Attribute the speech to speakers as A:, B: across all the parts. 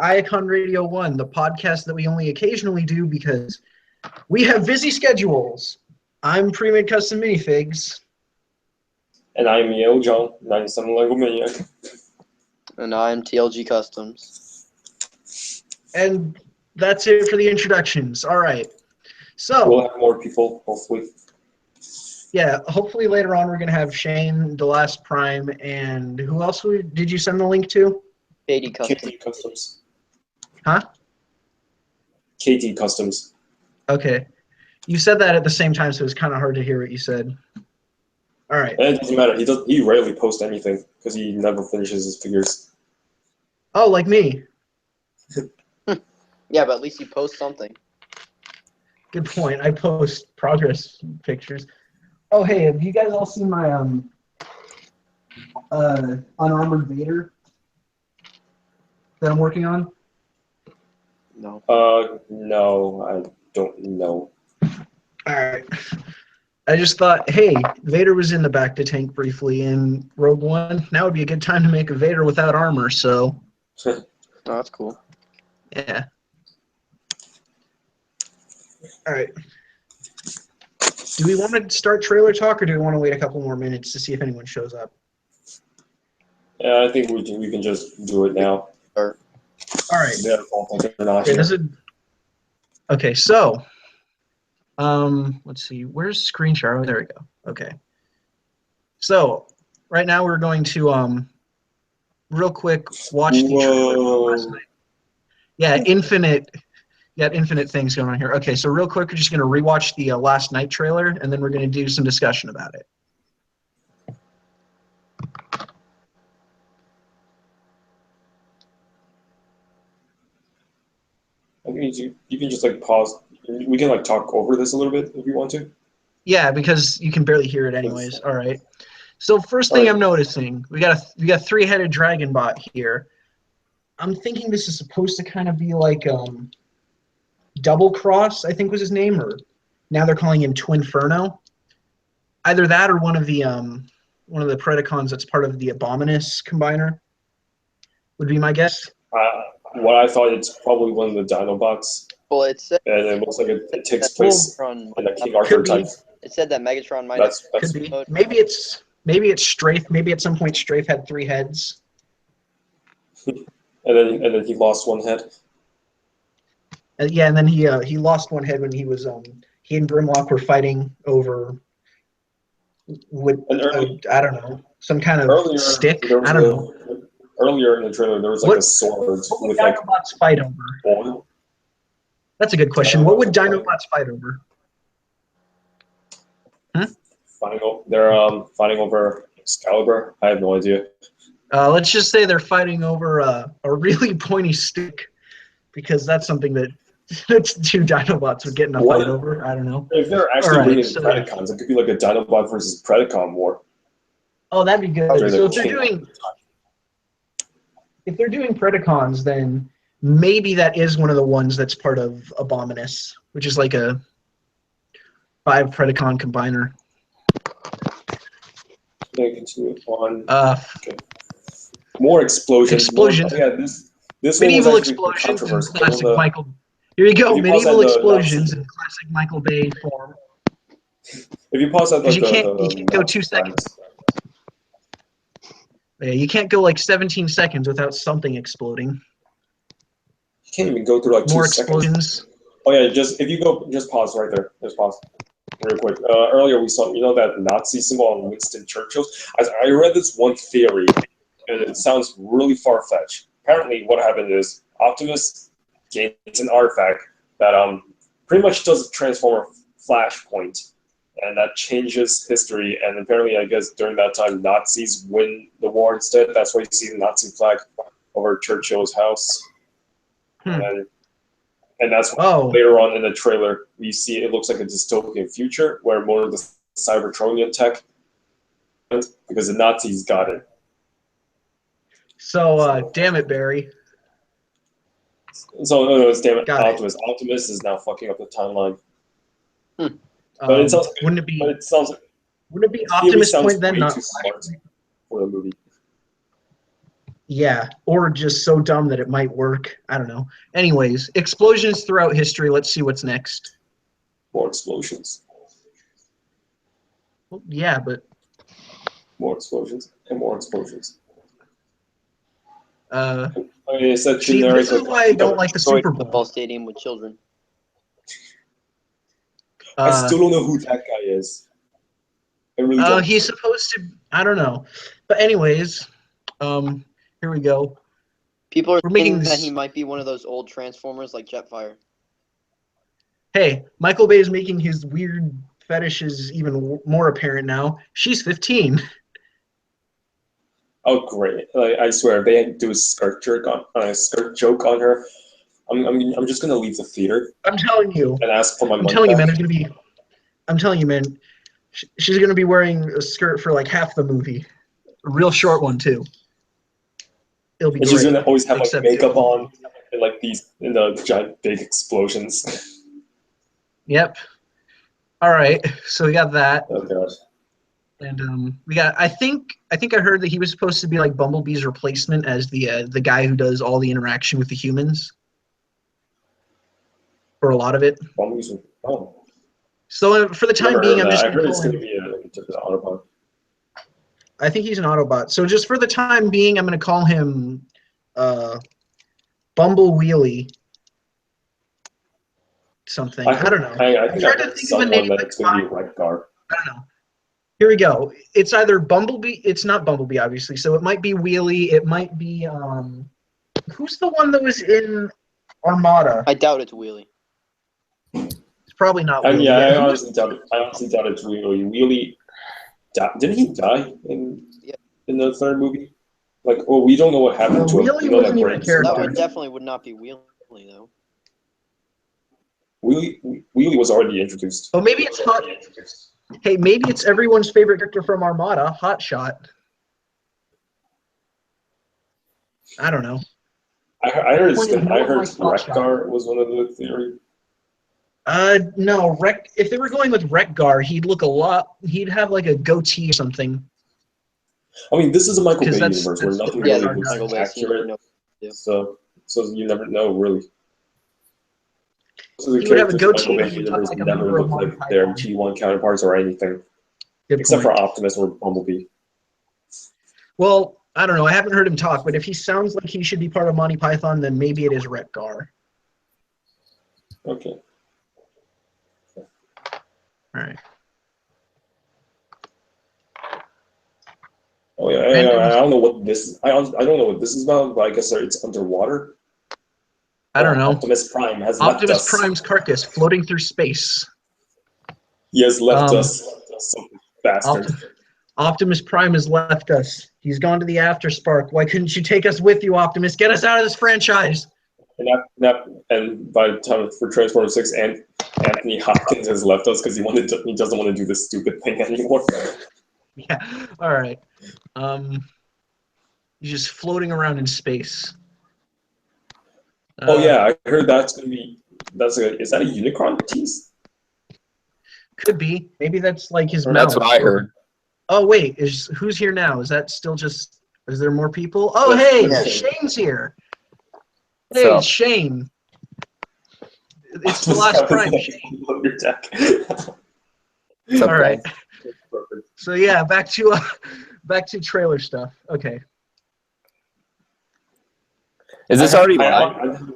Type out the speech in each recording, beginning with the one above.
A: Iacon Radio 1, the podcast that we only occasionally do because we have busy schedules. I'm Pre-Made Custom Minifigs.
B: And I'm Iacon, 97 Lego Maniac.
C: And I'm TLG Customs.
A: And that's it for the introductions. All right. So
B: we'll have more people, hopefully.
A: Yeah, hopefully later on we're going to have Shane, The Last Prime, and who else did you send the link to?
C: KT Customs.
B: KT Customs.
A: Huh?
B: KT Customs.
A: Okay. You said that at the same time, so it was kind of hard to hear what you said. All right.
B: And it doesn't matter. He rarely posts anything because he never finishes his figures.
A: Oh, like me.
C: Yeah, but at least you post something.
A: Good point. I post progress pictures. Oh, hey, have you guys all seen my unarmored Vader that I'm working on?
C: No.
B: No, I don't know.
A: All right. I just thought, hey, Vader was in the back to tank briefly in Rogue One. Now would be a good time to make a Vader without armor, so.
C: Oh, that's cool.
A: Yeah. All right. Do we want to start trailer talk, or do we want to wait a couple more minutes to see if anyone shows up?
B: Yeah, I think we can just do it now.
A: All right.
B: Yeah,
A: okay, so let's see. Where's screen share? Oh, there we go. Okay. So right now we're going to real quick watch the trailer from last night. Yeah, infinite things going on here. Okay, so real quick, we're just going to rewatch the last night trailer, and then we're going to do some discussion about it.
B: I think you can just like pause. We can like talk over this a little bit if you want to.
A: Yeah, because you can barely hear it anyways. All right. So first thing I'm noticing, we got three-headed dragon bot here. I'm thinking this is supposed to kind of be like Double Cross, I think was his name, or now they're calling him Twinferno. Either that or one of the Predacons that's part of the Abominus combiner would be my guess.
B: What I thought, it's probably one of the Dinobots.
C: Well, it said,
B: and it looks like it takes place in a King Arthur type.
C: It said that Megatron might have.
A: Could be. Maybe it's Strafe. Maybe at some point Strafe had 3 heads.
B: and then he lost 1 head.
A: Yeah, and then he lost 1 head when he was he and Grimlock were fighting over I don't know, some kind of stick. I don't know.
B: Earlier in the trailer, there was like a sword with like
A: Dinobots fight over.
B: Oil.
A: That's a good question. What would Dinobots fight over?
B: They're fighting over Excalibur. I have no idea.
A: Let's just say they're fighting over a really pointy stick, because that's something that 2 Dinobots would get in a fight over. I don't know.
B: If they're actually bringing Predacons, it could be like a Dinobot versus Predacon war.
A: Oh, that'd be good. So if they're doing Predacons, then maybe that is one of the ones that's part of Abominus, which is like a 5 Predacon combiner.
B: Continue on. Okay. More explosions.
A: Explosions.
B: Yeah, this
A: medieval explosions in classic Michael. Here you go. Medieval explosions in classic Michael Bay form.
B: If you pause that, like,
A: you can't go 2 seconds. Yeah, you can't go like 17 seconds without something exploding.
B: You can't even go through like 2
A: More
B: seconds.
A: explosions.
B: Oh yeah, just pause right there. Just pause. Real quick. Earlier we saw, that Nazi symbol on Winston Churchill's. I read this one theory, and it sounds really far-fetched. Apparently, what happened is Optimus gains an artifact that pretty much does a Transformer Flashpoint, and that changes history. And apparently, I guess during that time, Nazis win the war instead. That's why you see the Nazi flag over Churchill's house. And that's why later on in the trailer, we see it looks like a dystopian future where more of the Cybertronian tech, because the Nazis got it.
A: So, damn it, Barry.
B: So, no, it's damn it, Optimus. Optimus is now fucking up the timeline. But it sounds
A: wouldn't it be?
B: But it sounds.
A: Wouldn't it be Optimus Point then, not
B: too smart for the movie?
A: Yeah, or just so dumb that it might work. I don't know. Anyways, explosions throughout history. Let's see what's next.
B: More explosions.
A: Well, yeah, but
B: More explosions and more explosions.
A: uh,
B: I mean, it's a
A: see,
B: generic.
A: this is why I don't like the
C: Destroyed
A: Super
C: football
A: Bowl.
C: stadium with children.
B: I still don't know who that guy is. I really don't.
A: He's supposed to. I don't know, but anyways, here we go.
C: People are
A: We're making
C: thinking that
A: this-
C: he might be one of those old Transformers like Jetfire.
A: Hey, Michael Bay is making his weird fetishes even more apparent now. She's 15.
B: Oh great! Like, I swear, if they do a skirt joke on her, I'm just gonna leave the theater
A: I'm telling you.
B: and ask for my
A: I'm
B: money
A: telling you, man.
B: back.
A: There's gonna be. I'm telling you, man. She's gonna be wearing a skirt for like half the movie, a real short one too. It'll be
B: And
A: great.
B: she's gonna always have like
A: Except
B: makeup
A: it'll-
B: on and like these giant big explosions.
A: Yep. All right. So we got that,
B: Oh gosh.
A: and we got. I think I heard that he was supposed to be like Bumblebee's replacement as the guy who does all the interaction with the humans, or a lot of it.
B: Oh,
A: So for the time
B: never
A: being,
B: heard
A: I'm
B: that.
A: just
B: I
A: gonna
B: heard
A: call
B: it's gonna
A: him.
B: be like a different Autobot.
A: I think he's an Autobot. So just for the time being, I'm gonna call him Bumble Wheelie. Something. I don't know.
B: I
A: I'm
B: think
A: trying
B: I
A: to
B: heard
A: think of a
B: someone
A: name
B: that
A: like
B: it's gonna be Redgar.
A: I don't know. Here we go. It's either Bumblebee. It's not Bumblebee, obviously. So it might be Wheelie. It might be who's the one that was in Armada?
C: I doubt it's Wheelie.
A: It's probably not
B: And
A: Wheelie.
B: yeah, I
A: Who was-
B: honestly doubt it. I honestly doubt it's Wheelie. Wheelie, didn't he die
C: Yeah.
B: in the third movie? Like, oh, we don't know what happened to him.
A: Wheelie
B: We know
A: wasn't
B: that
A: even a
B: Brain
A: character.
C: That
B: survived.
C: definitely would not be Wheelie though.
B: Wheelie was already introduced.
A: Oh, maybe it's Hot. Hey, maybe it's everyone's favorite character from Armada, Hotshot. I don't know.
B: I heard
A: Point is, no
B: I
A: one
B: heard
A: likes Hotshot.
B: Redgar was one of the theories.
A: No, if they were going with Wreck-Gar, he'd look a lot. He'd have like a goatee or something.
B: I mean, this is a Michael Bay
A: 'Cause that's-
B: universe where
A: that's
B: nothing
A: what
C: Yeah,
B: really
A: Wreck-Gar
C: that's
A: does.
B: looks
C: Michael Bay, so you never
B: accurate.
C: know. Yeah.
B: So you never know really. So the
A: He would have a
B: characters in
A: goatee
B: Michael
A: and
B: Bay
A: he'd look
B: universe
A: like a
B: never
A: member of
B: look
A: Monty
B: like their
A: Python.
B: G1 counterparts or anything,
A: Good
B: except
A: point.
B: for Optimus or Bumblebee.
A: Well, I don't know. I haven't heard him talk, but if he sounds like he should be part of Monty Python, then maybe it is Wreck-Gar.
B: Okay.
A: All right.
B: Oh yeah, I don't know what this. I don't know what this is about, but I guess it's underwater.
A: I don't know.
B: Optimus Prime has left
A: Optimus
B: us.
A: Prime's carcass floating through space.
B: He has left
A: Um,
B: us. Some bastard.
A: Optimus Prime has left us. He's gone to the Afterspark. Why couldn't you take us with you, Optimus? Get us out of this franchise.
B: And by the time for Transformers 6, and Anthony Hopkins has left us because he doesn't want to do this stupid thing anymore.
A: Yeah. All right. He's just floating around in space.
B: Oh yeah, I heard is that a Unicron tease?
A: Could be. Maybe that's like his mouth.
D: That's what I heard.
A: Oh wait, who's here now? Is that still just? Is there more people? Oh
B: Yeah.
A: hey,
B: Yeah.
A: Shane's here.
D: What's
A: Hey,
D: up?
A: Shane. It's the last Prime. Shane.
B: Your deck.
D: What's up,
A: All right.
D: guys?
B: Perfect.
A: So yeah, back to trailer stuff. Okay.
D: Is this already live?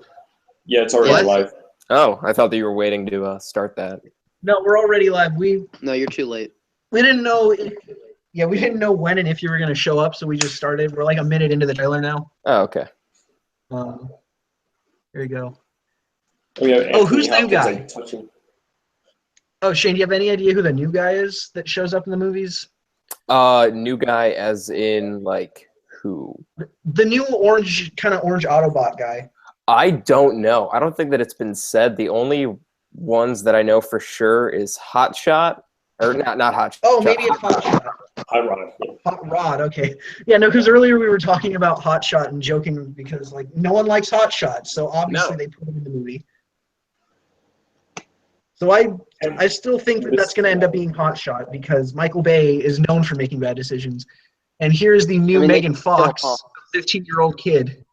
B: Yeah, it's already
A: What?
B: live.
D: Oh, I thought that you were waiting to start that.
A: No, we're already live. We
C: No, you're too late.
A: didn't know. We didn't know when and if you were gonna show up, so we just started. We're like a minute into the trailer now.
D: Oh, okay.
A: Here you go.
B: Who's
A: who's the new guy? Oh, Shane, do you have any idea who the new guy is that shows up in the movies?
D: New guy as in like who?
A: The new orange Autobot guy.
D: I don't know. I don't think that it's been said. The only ones that I know for sure is Hotshot, or not Hotshot.
A: Oh, maybe it's Hotshot.
B: Hi, Ron.
A: Hot Rod, okay. Yeah, no, because earlier we were talking about Hotshot and joking because like no one likes Hotshot, so obviously
D: No.
A: they put him in the movie. So I still think that that's going to end up being Hotshot because Michael Bay is known for making bad decisions. And here's the new
C: I mean, they
A: Megan
C: can still
A: Fox.
C: call
A: 15-year-old kid.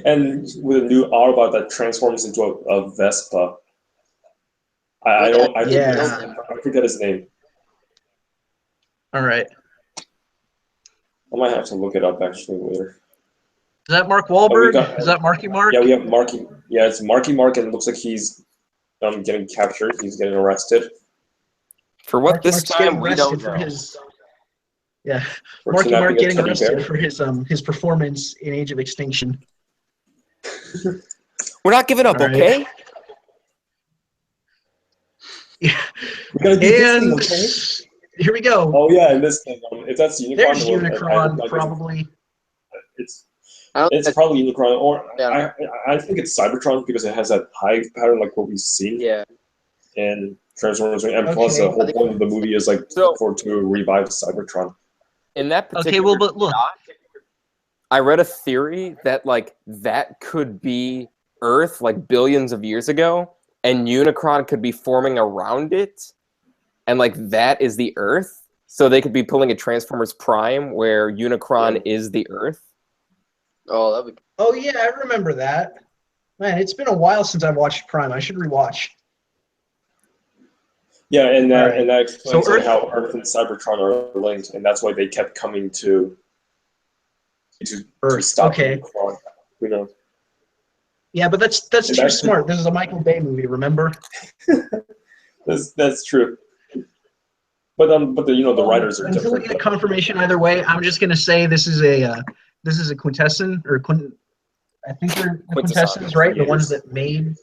B: And with a new Autobot that transforms into a Vespa. I don't. I think
A: Yeah.
B: that's, I forget his name.
A: All right.
B: I might have to look it up actually later.
A: Is that Mark
B: we
A: Wahlberg?
B: got-
A: Is that Marky Mark?
B: Yeah, we have Marky. Yeah, it's Marky Mark, and it looks like he's getting captured. He's getting arrested.
D: For what
A: Marky
D: this
A: Mark's getting
D: time, we
A: arrested
D: don't
A: for
D: know.
A: his. Yeah,
B: For
A: Marky Mark
B: kidnapping a
A: getting
B: teddy
A: arrested
B: bear.
A: for his performance in Age of Extinction.
D: We're not giving up,
A: All right.
D: okay?
A: Yeah.
B: We gotta do this thing,
A: And
B: okay?
A: here we go.
B: Oh yeah, and this thing. If that's Unicron,
A: There's
B: then I hope
A: Unicron,
B: not
A: probably.
B: It's probably Unicron, or
C: Yeah.
B: I think it's Cybertron because it has that hive pattern like what we've seen
C: Yeah.
B: in Transformers, and plus
A: Okay.
B: the whole point of the movie is like
D: So-
B: to revive Cybertron.
D: In that particular
A: Okay, well, but look.
D: I read a theory that like that could be Earth like billions of years ago, and Unicron could be forming around it, and like that is the Earth. So they could be pulling a Transformers Prime where Unicron is the Earth.
C: Oh, that would.
A: Oh yeah, I remember that. Man, it's been a while since I've watched Prime. I should rewatch.
B: Yeah, and that
A: Alright.
B: and that explains
A: So
B: like,
A: Earth-
B: how Earth and Cybertron are linked, and that's why they kept coming to
A: Earth.
B: stop
A: Okay.
B: Unicron. You know,
A: Yeah, but that's
B: And
A: too
B: that's-
A: smart. This is a Michael Bay movie, remember?
B: that's true. But the writers are
A: Until we
B: different.
A: get confirmation either way, I'm just gonna say this is a quintessence or I think they're the
D: Quintessons.
A: quintessons, right? The ones that made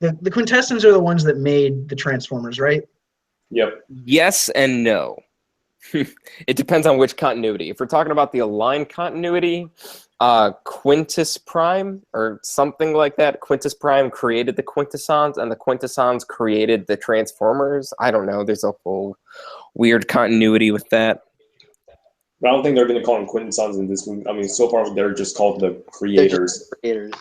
A: the quintessons are the ones that made the Transformers, right?
B: Yep.
D: Yes and no. It depends on which continuity. If we're talking about the aligned continuity, Quintus Prime or something like that, Quintus Prime created the Quintessons, and the Quintessons created the Transformers. I don't know. There's a whole weird continuity with that.
B: But I don't think they're going to call them Quintessons in this movie. I mean, so far they're just called the creators.
C: Creators.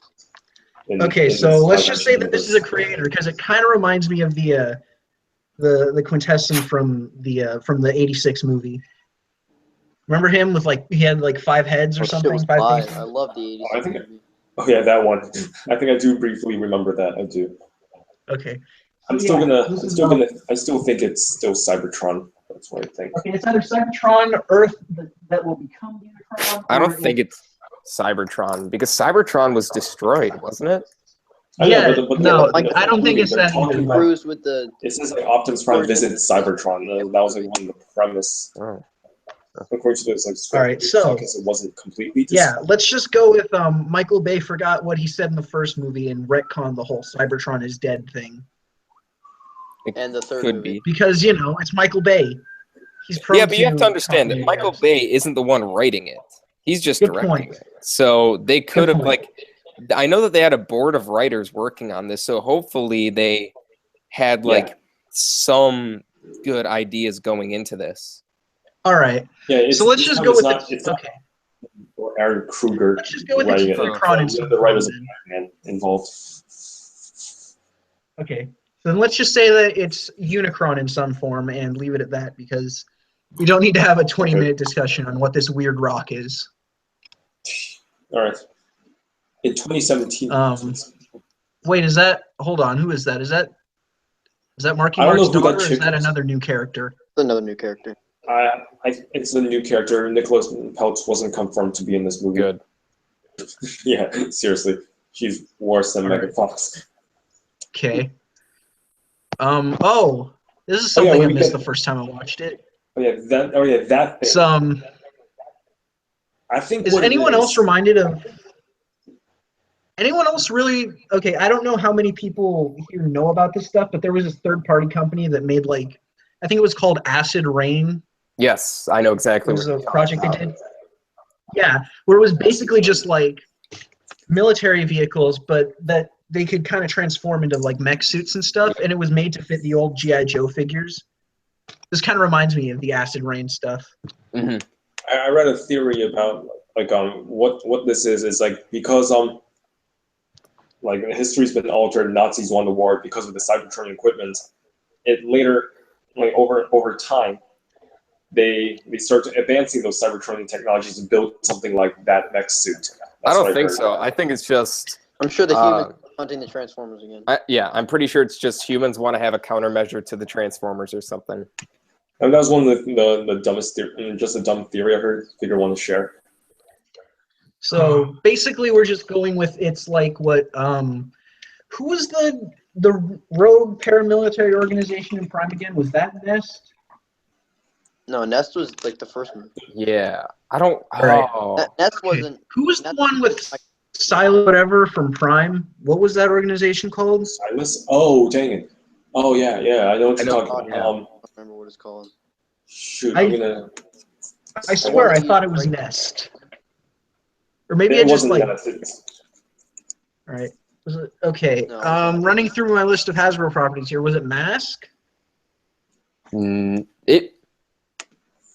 A: Okay,
B: in
A: so
B: this
A: let's
B: live
A: just say
B: action
A: that this is a
B: universe.
A: creator because it kind of reminds me of the quintessence from the '86 movie. Remember him with like he had like 5 heads or
C: Oh, shit
A: something?
C: was
A: 5
C: fire.
A: faces?
C: I love the 80s
B: I think-
C: movie.
B: Oh yeah, that one. I think I do briefly remember that. I do.
A: Okay.
B: I'm
A: So,
B: still
A: yeah,
B: gonna.
A: this
B: I'm
A: is,
B: still gonna. I still think it's still Cybertron. That's what I think.
A: Okay, it's either Cybertron, Earth that will become Unicron.
D: I don't
A: or
D: think it's Cybertron because Cybertron was destroyed, wasn't it?
B: Oh,
A: Yeah,
B: but
A: no,
B: like,
A: I don't think it's
B: they're
A: that
B: talking
A: either.
B: about-
C: Cruise with the.
B: It says like Optimus Prime visits Cybertron. That was like one of the premise.
D: Oh.
B: According to this, like, script,
A: All right, so-
B: because it wasn't completely.
A: Yeah, let's just go with Michael Bay forgot what he said in the first movie and retcon the whole Cybertron is dead thing
D: It
C: And the third
D: could
C: movie.
D: be.
A: because it's Michael Bay. He's prone
D: Yeah, but you have to understand that
A: continuity
D: Michael
A: errors.
D: Bay isn't the one writing it. He's just
A: Good
D: directing
A: point.
D: it. So they could have
A: point.
D: like I know that they had a board of writers working on this, so hopefully they had like some good ideas going into this.
A: All right,
B: Yeah, it's,
A: so let's
B: this
A: just
B: time
A: go
B: it's
A: with
B: not,
A: the
B: it's not
A: okay.
B: Aaron Kruger
A: Let's just go with
B: writing
A: it's
B: it.
A: Unicron in some
B: The writers
A: form
B: of
A: then.
B: Batman involved.
A: Okay, so then let's just say that it's Unicron in some form and leave it at that because we don't need to have a 20-minute discussion on what this weird rock is.
B: All right. In 2017.
A: Wait, is that? Hold on, who is that? Is that Marky
B: I don't
A: Mark's
B: know who that
A: daughter? Or is
B: chick
A: that
B: is.
A: another new character?
C: It's another new character.
B: It's a new character. Nicholas Peltz wasn't confirmed to be in this movie.
D: Good.
B: Yeah, seriously, she's worse than
A: All
B: Megan
A: right.
B: Fox.
A: Okay. Oh, this is
B: Oh, yeah,
A: something
B: when
A: I
B: we
A: missed
B: get-
A: the first time I watched it.
B: That thing.
A: Some.
B: I think.
A: Is
B: what it
A: anyone
B: is-
A: else reminded of? Anyone else really? Okay, I don't know how many people here know about this stuff, but there was this third-party company that made like, I think it was called Acid Rain.
D: Yes, I know
A: It
D: exactly
A: was
D: what
A: a
D: you're
A: project they
D: talking
A: did. Yeah, where it was basically just like military vehicles, but that they could kind of transform into like mech suits and stuff, and it was made to fit the old GI Joe figures. This kind of reminds me of the Acid Rain stuff.
D: about. Mhm.
B: I read a theory about like what this is like because like history's been altered. Nazis won the war because of the Cybertron equipment. It later like over time, they start advancing those Cybertronian technologies and build something like that mech suit. That's
D: I
B: what
D: don't think
B: heard.
D: so. I think it's just.
C: I'm sure the humans are hunting the Transformers again.
D: Yeah, I'm pretty sure it's just humans want to have a countermeasure to the Transformers or something.
B: And that was one of the dumbest theory, just a dumb theory I heard. Figure want to share.
A: So basically, we're just going with it's like what who was the rogue paramilitary organization in Prime again? Was that Nest?
C: No, Nest was like the first movie.
D: Yeah, I don't.
A: Right.
D: Oh,
C: Nest
A: Okay.
C: wasn't.
A: Who was the
C: Nest
A: one with
C: like,
A: Silo whatever from Prime? What was that organization called?
B: Silas? Oh, dang it. Oh, yeah. I know what
D: I
B: you're
D: know,
B: talking
D: yeah.
B: about.
C: I don't remember what it's called.
B: Shoot,
A: I-
B: I'm gonna.
A: I swear I thought it was Nest. Or maybe I
B: It
A: just
B: wasn't
A: like.
B: that.
A: All right. Was it okay?
C: No, it's not.
A: Running through my list of Hasbro properties here. Was it Mask?
D: it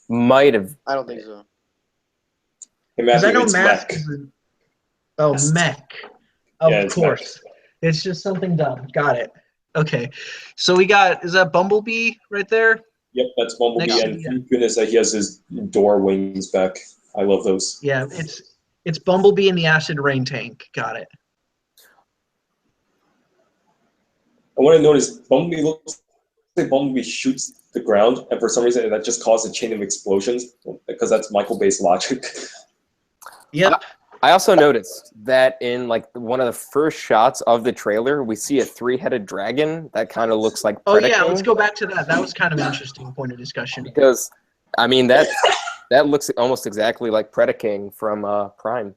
D: might have.
C: I don't think so.
B: Hey,
A: Because I
B: Matthew,
A: know
B: it's
A: Mask
B: mech.
A: is Mech. Of
B: Yeah, it's
A: course. It's just something dumb. Got it. Okay. So we got, is that Bumblebee right there?
B: Yep, that's Bumblebee,
A: Next to
B: and
A: the-
B: thank goodness that he has his door wings back. I love those.
A: Yeah, it's Bumblebee in the acid rain tank. Got it.
B: And what I noticed, Bumblebee looks like Bumblebee shoots the ground, and for some reason that just caused a chain of explosions, because that's Michael Bay's logic.
A: Yep.
D: I also noticed that in like one of the first shots of the trailer, we see a 3-headed dragon that kind of looks like
A: Oh yeah,
D: Predaking.
A: let's go back to that. That was kind of an interesting point of discussion.
D: Because, I mean, that looks almost exactly like Predaking from Prime.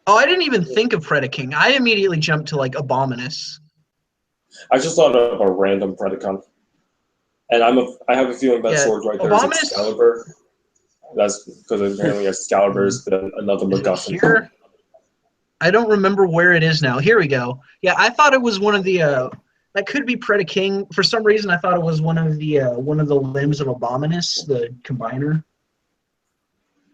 A: Oh, I didn't even think of Predaking. I immediately jumped to like Abominus.
B: I just thought of a random Predacon. And I have a feeling that
A: Yeah,
B: sword right there
A: Abominus-
B: is Excalibur. That's because apparently Excalibur is another
A: Is it
B: MacGuffin.
A: here? I don't remember where it is now. Here we go. Yeah, I thought it was one of the that could be Predaking. For some reason I thought it was one of the limbs of Abominus, the combiner.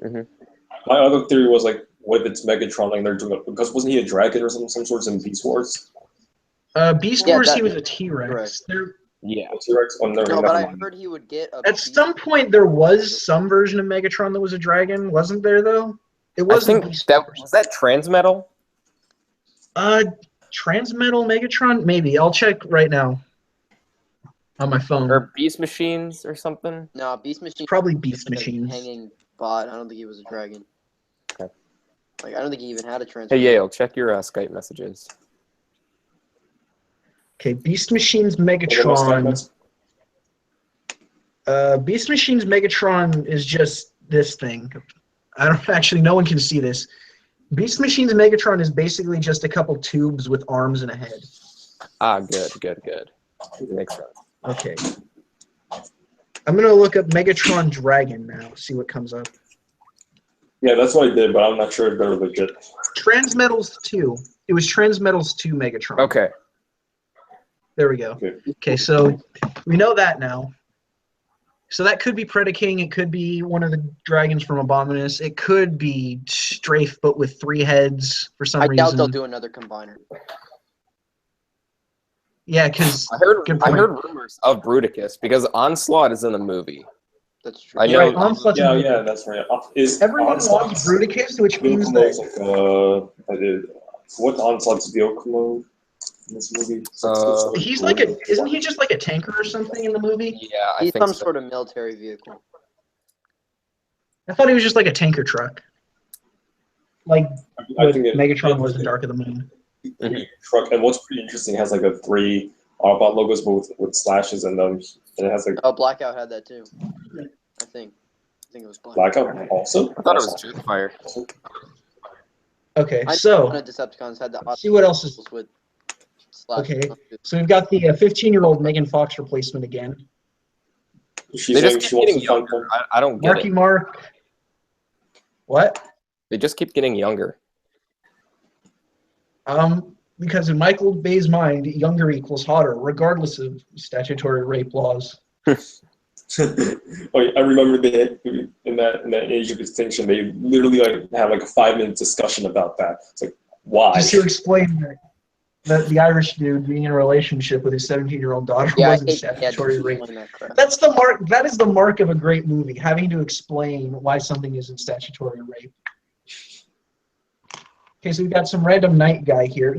B: My other theory was like, what if it's Megatron and they're doing it? Because wasn't he a dragon or some sorts in Beast Wars?
A: Beast
C: Yeah,
A: Wars,
C: that-
A: he was a T-Rex.
C: correct.
D: Yeah.
B: T-Rex? Oh,
C: No,
B: never
C: but I
B: mind.
C: heard he would get a
A: At
C: beast-
A: some point, there was some version of Megatron that was a dragon, wasn't there? Though it
D: I
A: wasn't.
D: think
A: Beast
D: that
A: Wars.
D: was that Transmetal.
A: Transmetal Megatron, maybe. I'll check right now on my phone.
D: Or Beast Machines or something.
C: No, Beast Machine.
A: Probably
C: was
A: Beast
C: like a
A: Machines.
C: hanging bot. I don't think he was a dragon.
D: Okay.
C: Like I don't think he even had a
D: Hey
C: transform.
D: Yale, check your Skype messages.
A: Okay, Beast Machines
B: What was that?
A: Megatron. Beast Machines Megatron is just this thing. I don't actually. No one can see this. Beast Machines Megatron is basically just a couple tubes with arms and a head.
D: Ah, good. Makes sense.
A: Okay. I'm gonna look up Megatron Dragon now. See what comes up.
B: Yeah, that's what I did, but I'm not sure if they're legit.
A: Transmetals 2. It was Transmetals 2 Megatron.
D: Okay.
A: There we go. Okay, so we know that now. So that could be Predaking. It could be one of the dragons from Abominus. It could be Strafe, but with 3 heads for some
C: I
A: reason.
C: doubt they'll do another combiner.
A: Yeah, because
D: I heard
A: Good point.
D: rumors of Bruticus because Onslaught is in the movie.
C: That's true.
D: I know.
A: right, Onslaught's in the movie.
B: Yeah, that's right. Is
A: Everyone
B: Onslaught
A: wants Bruticus, which means
B: Vehicle
A: that
B: like what's Onslaught's vehicle mode in this movie?
A: he's like isn't he just like a tanker or something in the movie?
D: Yeah, I
C: He's
D: think
C: some
D: so.
C: sort of military vehicle.
A: I thought he was just like a tanker truck. Like
B: I
A: what
B: think
A: Megatron was in Dark of the Moon.
B: Truck, and what's pretty interesting, it has like a 3 Autobot logos, but with slashes, and it has like
C: Oh, Blackout had that too. I think it was Blackout.
B: Blackout also.
D: I thought it was Jetfire.
A: Okay,
C: I know
A: so
C: one of Decepticons had the
A: let's see what else is.
C: with slash.
A: Okay. So we've got the 15-year-old Megan Fox replacement again.
B: She's
D: They
B: saying
D: just
B: she
D: keep
B: wants
D: getting
B: to find
D: younger. I don't get
A: Marky
D: it.
A: Mark. What?
D: They just keep getting younger.
A: Because in Michael Bay's mind, younger equals hotter, regardless of statutory rape laws.
B: Oh, I remember in that Age of Extinction, they literally like have like a 5-minute discussion about that. It's like, why?
A: Just to explain that. that the Irish dude being in a relationship with his 17-year-old daughter
C: Yeah, I
A: wasn't
C: hate
A: statutory rape.
C: that crap.
A: That's the mark. That is the mark of a great movie, having to explain why something isn't statutory rape. Okay, so we've got some random night guy here.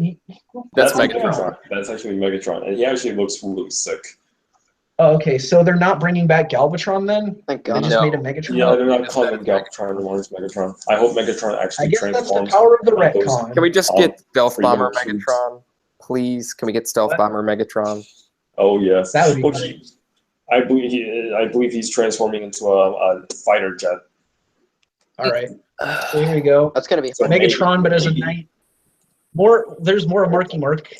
D: That's
A: what's
D: Megatron.
A: going on?
B: That's actually Megatron, and he actually looks really sick.
A: Oh, okay, so they're not bringing back Galvatron then?
C: Thank
A: They
C: God.
A: just
D: No.
A: made a Megatron?
B: Yeah, they're not
D: Just
B: calling him
D: Megatron.
B: Galvatron anymore. It's Megatron. I hope Megatron
A: I
B: actually
A: guess that's the
B: transforms.
A: power of the
B: like those-
A: retcon.
D: Can we just get Stealth Bomber
B: Freedom Cubes.
D: Megatron, please? Can we get Stealth
A: What?
D: Bomber Megatron?
B: Oh yes,
A: That would be
B: Well,
A: great.
B: I believe he's transforming into a fighter jet.
A: All right, so here we go.
C: That's gonna be
B: So
C: hard.
A: Megatron, but as a
B: maybe-
A: knight. There's more Marky Mark.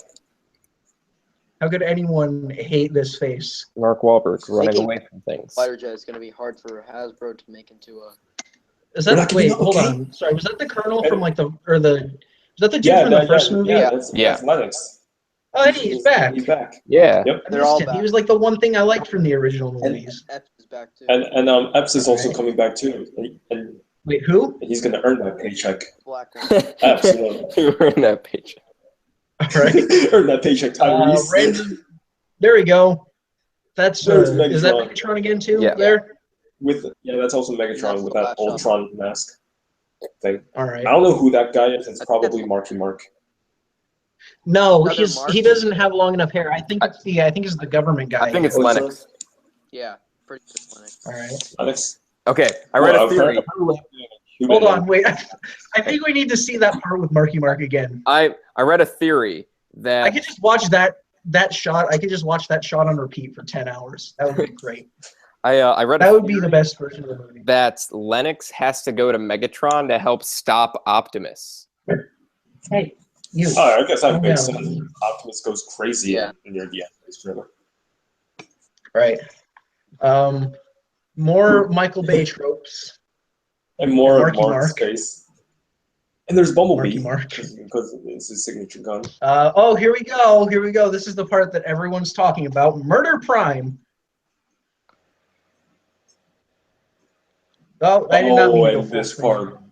A: How could anyone hate this face?
D: Mark Wahlberg running
C: Making-
D: away from things.
C: Fighter jet is gonna be hard for Hasbro to make into a.
A: Is
B: We're
A: that
B: not giving
A: wait?
B: up,
A: Hold
B: okay?
A: on. Sorry, was that the Colonel from like the or the? Was that the dude
B: Yeah,
A: from the first movie?
B: Yeah, that's
D: Yeah.
B: Lennox.
A: Oh, hey, he's back.
B: He's back.
D: Yeah.
B: Yep.
A: I
C: They're
A: missed
C: all
A: him.
C: back.
A: He was like the one thing I liked from the original movies.
C: F is back too.
B: And Epps is also
A: Alright.
B: coming back too, and
A: Wait, who?
B: he's gonna earn that paycheck.
C: Black one.
B: Epps, you know,
D: You were in that page.
A: All right.
B: earn that paycheck, Tyrese.
A: Random. There we go. That's
B: There's
A: is that
B: Megatron.
A: Megatron again too?
D: Yeah.
A: There.
B: That's also Megatron
C: That's
B: with
C: the
B: that
C: last
B: Ultron mask thing.
A: All right.
B: I don't know who that guy is. It's
C: I think
B: probably
C: that's-
B: Marky Mark.
A: No,
C: Another Mark?
A: he doesn't have long enough hair. I think it's the government guy.
D: I think it's
B: Oh, it's
D: Lennox.
C: Yeah, pretty good one.
A: All right.
B: Alex.
D: Okay, I read a theory.
A: Hold on, wait. I think we need to see that part with Marky Mark again.
D: I read a theory
A: I
D: that
A: could just watch that shot. I could just watch that shot on repeat for 10 hours. That would be great.
D: I read
A: That
D: a
A: would be the
D: theory
A: best version of the movie.
D: that Lennox has to go to Megatron to help stop Optimus.
A: Hey, you.
B: Oh, I guess that
A: Oh,
B: makes
A: no.
B: sense. Optimus goes crazy
C: Yeah.
B: near the end of this trailer.
A: Right. More Michael Bay tropes.
B: And more
A: Marky
B: Mark's
A: Mark.
B: face. And there's Bumblebee.
A: Marky Mark.
B: Because it's his signature gun.
A: Oh, here we go. Here we go. This is the part that everyone's talking about. Murder Prime. Oh, I did not mean to go
B: and this
A: full screen.
B: part.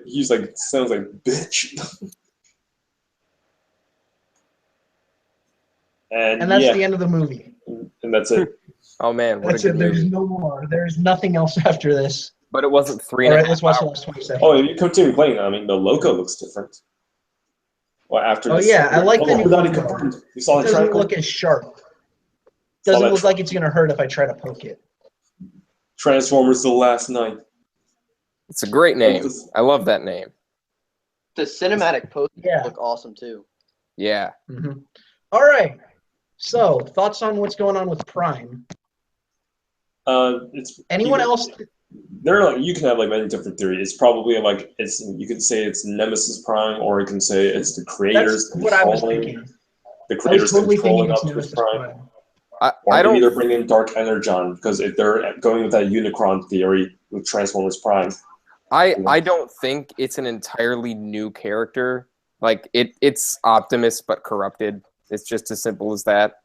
B: He's like sounds like bitch.
A: And that's
B: yeah,
A: the end of the movie.
B: and that's it.
D: Oh man, what
A: That's
D: a
A: it.
D: good
A: There's
D: movie!
A: no more. There's nothing else after this.
D: But it wasn't three
A: All
D: and a
A: right,
D: half
A: let's watch the
D: hours.
A: last 20 seconds.
B: Oh, if you continue playing, I mean, the logo looks different. Well, after
A: Oh,
B: this,
A: yeah, I like the new
B: Not
A: logo.
B: confirmed. You saw
A: It
B: the
A: doesn't
B: triangle?
A: look as sharp.
B: Saw
A: Doesn't
B: that
A: look like it's gonna hurt if I try to poke it.
B: Transformers: The Last Night.
D: It's a great name. I love that name.
C: The cinematic posters
A: Yeah.
C: look awesome too.
D: Yeah.
A: Mhm. All right. So, thoughts on what's going on with Prime?
B: It's
A: Anyone
B: either-
A: else?
B: There are you can have like many different theories. It's probably like you can say it's Nemesis Prime, or you can say it's the creators
A: That's what I was
B: controlling
A: thinking.
B: the
A: I was
B: creators
A: totally
B: controlling
A: thinking it's
B: Optimus
A: Nemesis
B: Prime.
A: Prime.
B: Or
D: I
B: maybe they're
D: don't.
B: bringing Dark Energon because if they're going with that Unicron theory with Transformers Prime.
D: I don't think it's an entirely new character. Like it's Optimus but corrupted. It's just as simple as that.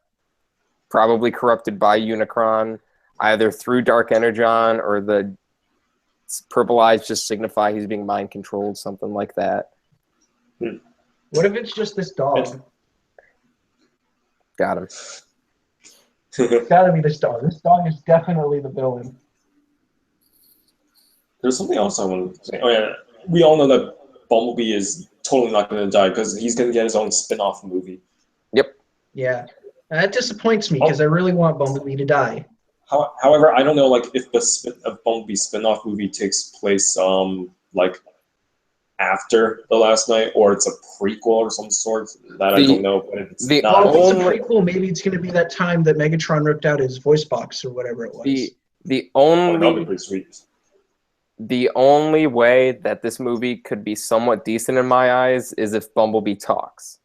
D: Probably corrupted by Unicron, either through Dark Energon or the purple eyes just signify he's being mind controlled, something like that.
A: What if it's just this dog?
D: Got him.
A: It's gotta be this dog. This dog is definitely the villain.
B: There's something else I want to say. Oh yeah, we all know that Bumblebee is totally not going to die because he's going to get his own spin-off movie.
A: Yeah. And that disappoints me because I really want Bumblebee to die.
B: However, I don't know like if the Bumblebee spin-off movie takes place like after The Last Night or it's a prequel or some sort. That I don't know. But if it's
D: the
B: not,
A: Well, if it's a
D: only-
A: prequel, maybe it's going to be that time that Megatron ripped out his voice box or whatever it was.
D: The
B: that'd be
D: only
B: pretty sweet.
D: the only way that this movie could be somewhat decent in my eyes is if Bumblebee talks.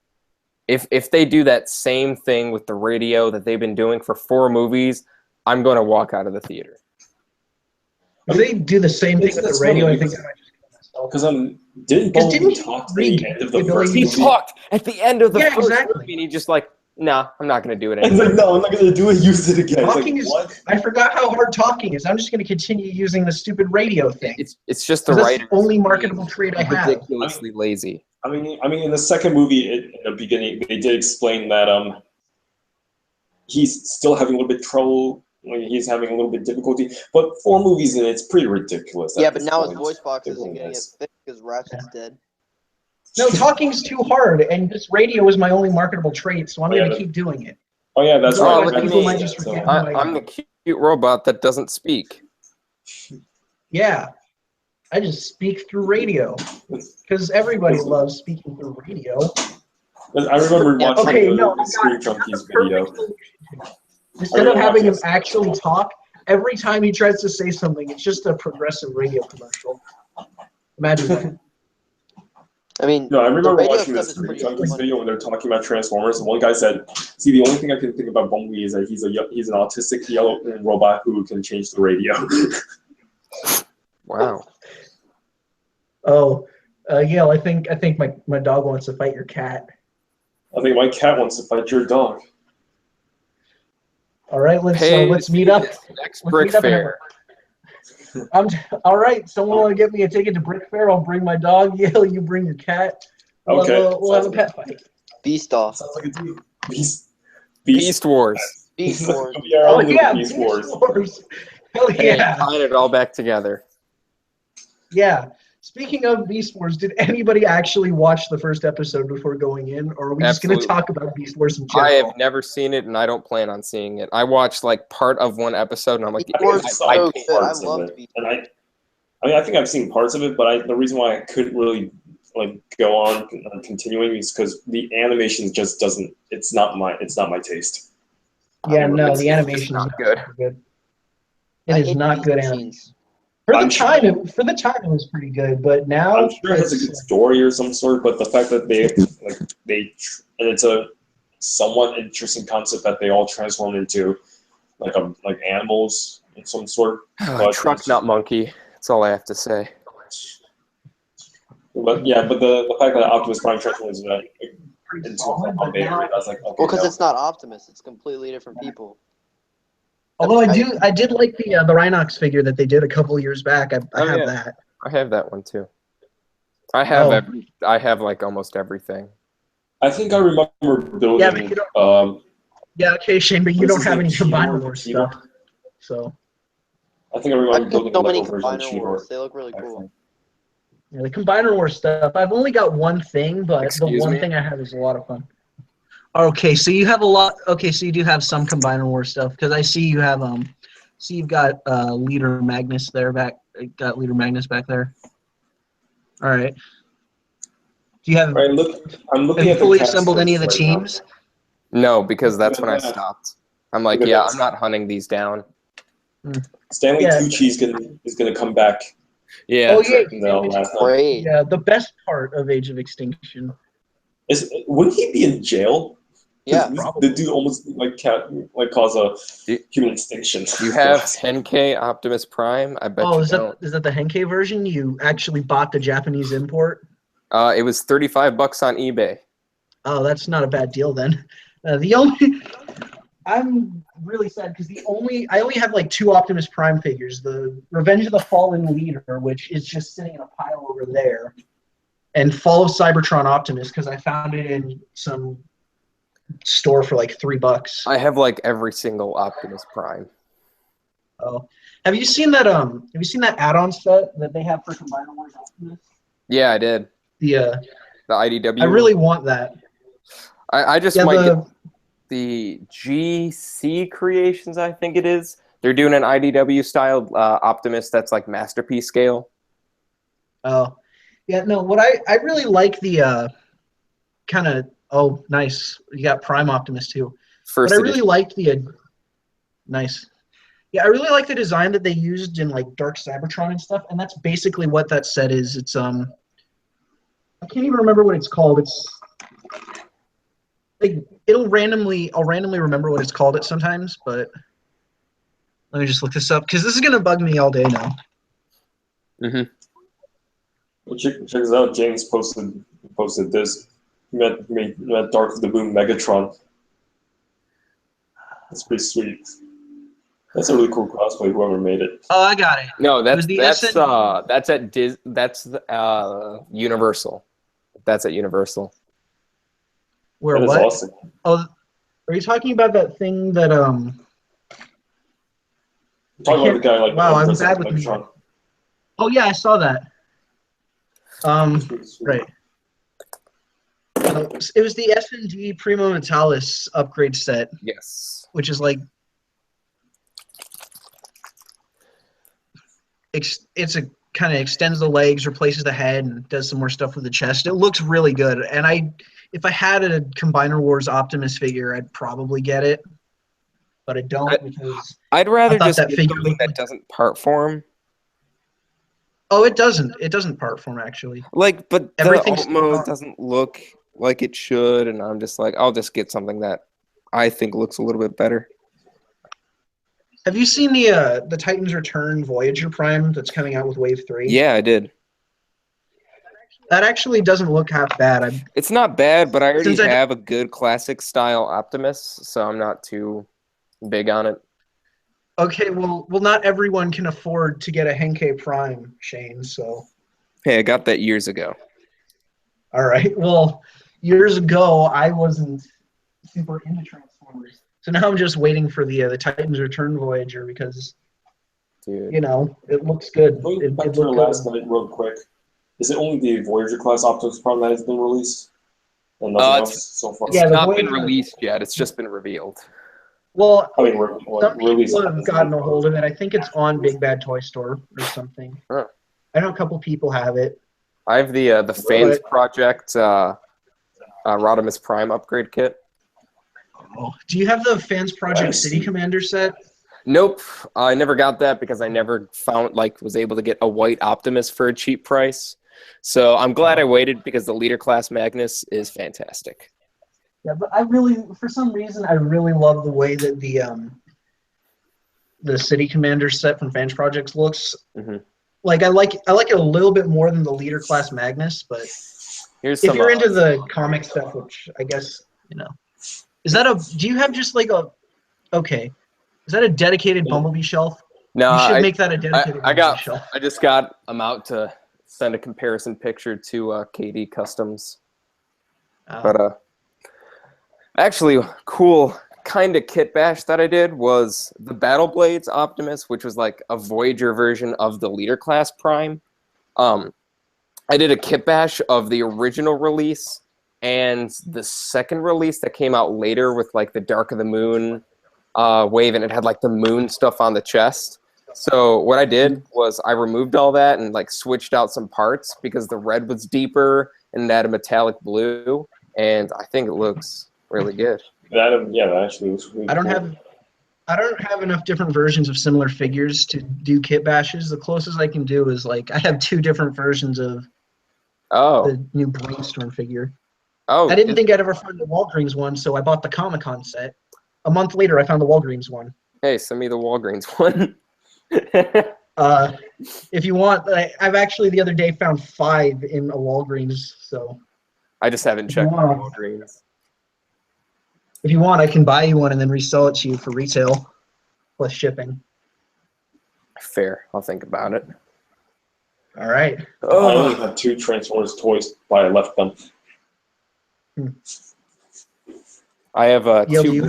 D: If they do that same thing with the radio that they've been doing for 4 movies, I'm going to walk out of the theater.
A: If they do the same thing with
B: That's
A: the radio,
B: funny
A: I think I might just kill myself.
B: Because didn't
A: Because
B: Bumblebee
A: didn't
B: talk at
A: read
B: the end of
A: the
B: the first
A: ability
D: He
A: to
B: movie?
D: talked at the end of the
A: Yeah,
D: first
A: exactly.
D: movie, and he just like, nah, I'm not going to do it
B: And
D: anymore.
B: like, no, I'm not going to do it. Use it again. It's
A: Talking
B: like,
A: is-
B: what?
A: I forgot how hard talking is. I'm just going to continue using the stupid radio thing.
D: It's just the
A: 'Cause that's
D: writers
A: the only marketable trait I have.
D: ridiculously lazy.
B: I mean, in the second movie, in the beginning, they did explain that he's still having a little bit trouble. Like, he's having a little bit difficulty. But 4 movies in, it's pretty ridiculous.
C: Yeah,
B: at
C: but
B: this
C: now his
B: point.
C: voice box
B: It
C: isn't
B: really
C: getting it
B: is.
C: fixed because Ratchet's dead.
A: No, talking's too hard, and this radio is my only marketable trait, so I'm
B: Oh, yeah,
A: going to
B: that-
A: keep doing it.
B: Oh yeah, that's
A: Otherwise,
B: right.
D: look at
A: people
D: me.
A: might just forget who I
D: I'm
A: am.
D: the cute robot that doesn't speak.
A: Yeah, I just speak through radio because everybody loves speaking through radio.
B: I remember
C: Yeah,
B: watching
A: Okay,
B: the
A: no, I
B: Screen
A: got
B: Junkies
A: the perfect
B: video.
A: solution. Instead of
B: remember
A: having him
B: watching-
A: actually talk, every time he tries to say something, it's just a progressive radio commercial. Imagine that.
C: I mean,
B: No, I
C: the
B: remember
C: radio
B: watching
C: stuff
B: this
C: is
B: Screen
C: pretty
B: Junkies
C: funny.
B: video when they're talking about Transformers. And one guy said, "See, the only thing I can think about Bumblebee is that he's an autistic yellow robot who can change the radio."
D: Wow.
A: Oh, Yale, I think my dog wants to fight your cat.
B: I think my cat wants to fight your dog.
A: All right, let's meet up.
D: Next
A: Let's
D: Brick
A: meet up in
D: Fair.
A: all right. Someone want to get me a ticket to Brick Fair? I'll bring my dog. Yale, you bring your cat.
B: Okay.
A: We'll have a pet fight.
C: Beast off.
B: Sounds like a deal. Beast
D: Wars.
C: Beast Wars.
B: We are
A: Oh
B: on the
A: yeah,
B: Beast Wars.
A: Hell
D: Hey,
A: yeah.
D: tying it all back together.
A: Yeah. Speaking of Beast Wars, did anybody actually watch the first episode before going in, or are we just going to
D: Absolutely.
A: talk about Beast Wars in
D: I
A: general?
D: have never seen it, and I don't plan on seeing it. I watched like part of one episode, and I'm like,
C: Beast
B: I think
C: Wars
B: I
C: is
B: saw
C: so good. I
B: parts of
C: loved
B: it,
C: Beast
B: and
C: Wars.
B: I mean, I think I've seen parts of it, but the reason why I couldn't really like go on continuing is because the animation just doesn't. It's not my taste.
A: Yeah, no,
D: it's
A: the
D: just
A: animation is
D: not good.
A: good.
C: I
A: It is
C: hate
A: not
C: beast
A: good
C: machines.
A: animation. For
B: I'm
A: the time, it was pretty good, but now
B: I'm sure it has a good story or some sort, but the fact that and it's a somewhat interesting concept that they all transform into like animals of some sort. But
D: Truck nut monkey. That's all I have to say.
B: But yeah, but the fact that Optimus Prime transforms
A: pretty
B: into
A: solid,
B: a
A: but
B: bakery,
A: now-
B: that's like okay.
C: Well, because
B: no.
C: it's not Optimus. It's completely different people.
A: Although I did like the Rhinox figure that they did a couple years back. I
D: Oh,
A: have
D: yeah.
A: that.
D: I have that one too. I have
A: Oh.
D: I have like almost everything.
B: I think I remember building.
A: Yeah, but you don't- Yeah, okay, Shane, but you
B: What's
A: don't
B: his
A: have
B: name,
A: any
B: Cheetor?
A: Combiner Wars
B: Cheetor?
A: stuff. So
B: I think I
C: I
B: remember
C: have
B: building
C: so
B: a
C: many
B: Lego version of
C: Combiner
B: Cheetor.
C: Wars. They look really cool.
A: yeah, the Combiner Wars stuff. I've only got one thing, but
D: Excuse
A: the one
D: me?
A: thing I have is a lot of fun. Okay, so you have a lot. Okay, so you do have some Combiner Wars stuff because I see you have See, you've got Leader Magnus there Got Leader Magnus back there. All right. Do you have?
B: Right, I'm looking
A: Have you
B: at
A: fully
B: the cast
A: assembled any of the
B: list right now.
A: teams?
D: No, because that's when I
B: Yeah.
D: stopped. I'm like,
B: Look at
D: yeah,
B: that.
D: I'm not hunting these down.
B: Stanley
A: Yeah.
B: Tucci is gonna come back.
D: Yeah.
A: Oh yeah.
B: In the last one.
C: Great.
A: Yeah, the best part of Age of Extinction.
B: Wouldn't he be in jail?
C: Yeah.
B: The dude almost cause a
D: Do-
B: human extinction.
D: You have 10K Optimus Prime? I bet
A: Oh,
D: you
A: is
D: don't.
A: that the Henkei version? You actually bought the Japanese import?
D: It was $35 on eBay.
A: Oh, that's not a bad deal then. I'm really sad because I only have like 2 Optimus Prime figures: the Revenge of the Fallen Leader, which is just sitting in a pile over there, and Fall of Cybertron Optimus because I found it in some store for like $3.
D: I have like every single Optimus Prime.
A: Oh, have you seen that? Have you seen that add-on set that they have for Combiner Wars Optimus?
D: Yeah, I did.
A: The
D: IDW.
A: I really want that.
D: I just
A: Yeah,
D: might get the GC Creations, I think it is. They're doing an IDW style Optimus that's like masterpiece scale.
A: Oh, yeah. No, what I really like the kind of. Oh, nice. You got Prime Optimus too.
D: First
A: But I really
D: edition.
A: like the nice. Yeah, I really like the design that they used in like Dark Cybertron and stuff, and that's basically what that set is. It's I can't even remember what it's called. It's like I'll randomly remember what it's called it sometimes, but let me just look this up because this is gonna bug me all day now.
D: Mm-hmm.
B: Well, check this out. James posted this. Met Dark of the Moon Megatron. That's pretty sweet. That's a really cool cosplay. Whoever made it.
A: Oh, I got it.
D: No,
A: was the
D: that's at Universal. That's at Universal.
A: Where
B: That is
A: what?
B: awesome.
A: Oh, are you talking about that thing that
B: I'm talking about the guy like
A: Wow, I'm
B: dressed
A: bad
B: like
A: with
B: Megatron.
A: Oh yeah, I saw that. Right. It was the S&D Primo Metalis upgrade set,
D: Yes.
A: which is like it's a kind of extends the legs, replaces the head, and does some more stuff with the chest. It looks really good, and if I had a Combiner Wars Optimus figure, I'd probably get it, but I don't because
D: I'd rather
A: I thought
D: just
A: that
D: get
A: figure
D: something
A: looked
D: that
A: like,
D: doesn't part form.
A: oh, it doesn't. It doesn't part form actually.
D: Like, but the
A: Everything's
D: alt mode
A: on.
D: doesn't look like it should, and I'm just like, I'll just get something that I think looks a little bit better.
A: Have you seen the Titans Return Voyager Prime that's coming out with Wave 3?
D: Yeah, I did.
A: That actually doesn't look half bad.
D: It's not bad, but I already
A: Since I
D: have a good classic style Optimus, so I'm not too big on it.
A: Okay, well, not everyone can afford to get a Henkei Prime, Shane. So,
D: Hey, I got that years ago.
A: all right. Well, years ago, I wasn't super into Transformers, so now I'm just waiting for the Titans Return Voyager because
D: Dude.
A: it looks good.
B: Going back
A: It
B: to our
A: looked
B: last
A: good.
B: night real quick. Is it only the Voyager class Optimus Prime that has been released? And nothing else so far?
D: It's
A: Yeah, the
D: not been
A: Voyager-
D: released yet. It's just been revealed.
A: Well,
B: I mean,
A: some
B: released.
A: people have gotten a hold of it. I think it's on Big Bad Toy Store or something.
D: Huh.
A: I know a couple people have it.
D: I have the Fans Project Rodimus Prime upgrade kit.
A: Oh, do you have the Fans Project City Commander set?
D: Nope, I never got that because I never was able to get a white Optimus for a cheap price. So I'm glad I waited because the Leader Class Magnus is fantastic.
A: Yeah, but for some reason, I really love the way that the City Commander set from Fans Projects looks.
D: Mm-hmm.
A: Like I like it a little bit more than the Leader Class Magnus, but
D: Here's
A: if you're into the comic stuff, which I guess is that do you have just like okay? Is that a dedicated Bumblebee shelf?
D: No,
A: You should make that a dedicated Bumblebee shelf.
D: I just got them out to send a comparison picture to KD Customs. But actually, cool kind of kit bash that I did was the Battle Blades Optimus, which was like a Voyager version of the Leader Class Prime. I did a kit bash of the original release and the second release that came out later with like the Dark of the Moon wave, and it had like the moon stuff on the chest. So what I did was I removed all that and like switched out some parts because the red was deeper and it had a metallic blue, and I think it looks really good.
B: That actually looks really
A: I don't
B: cool.
A: have enough different versions of similar figures to do kit bashes. The closest I can do is like I have 2 different versions of the new Brainstorm figure. I didn't think I'd ever find the Walgreens one, so I bought the Comic-Con set. A month later, I found the Walgreens one.
D: Hey, send me the Walgreens one.
A: If you want, I've actually the other day found 5 in a Walgreens. So
D: I just haven't checked Walgreens.
A: If you want, I can buy you one and then resell it to you for retail plus shipping.
D: Fair. I'll think about it.
A: All right.
B: I only had 2 Transformers toys, but I left them.
D: I have two.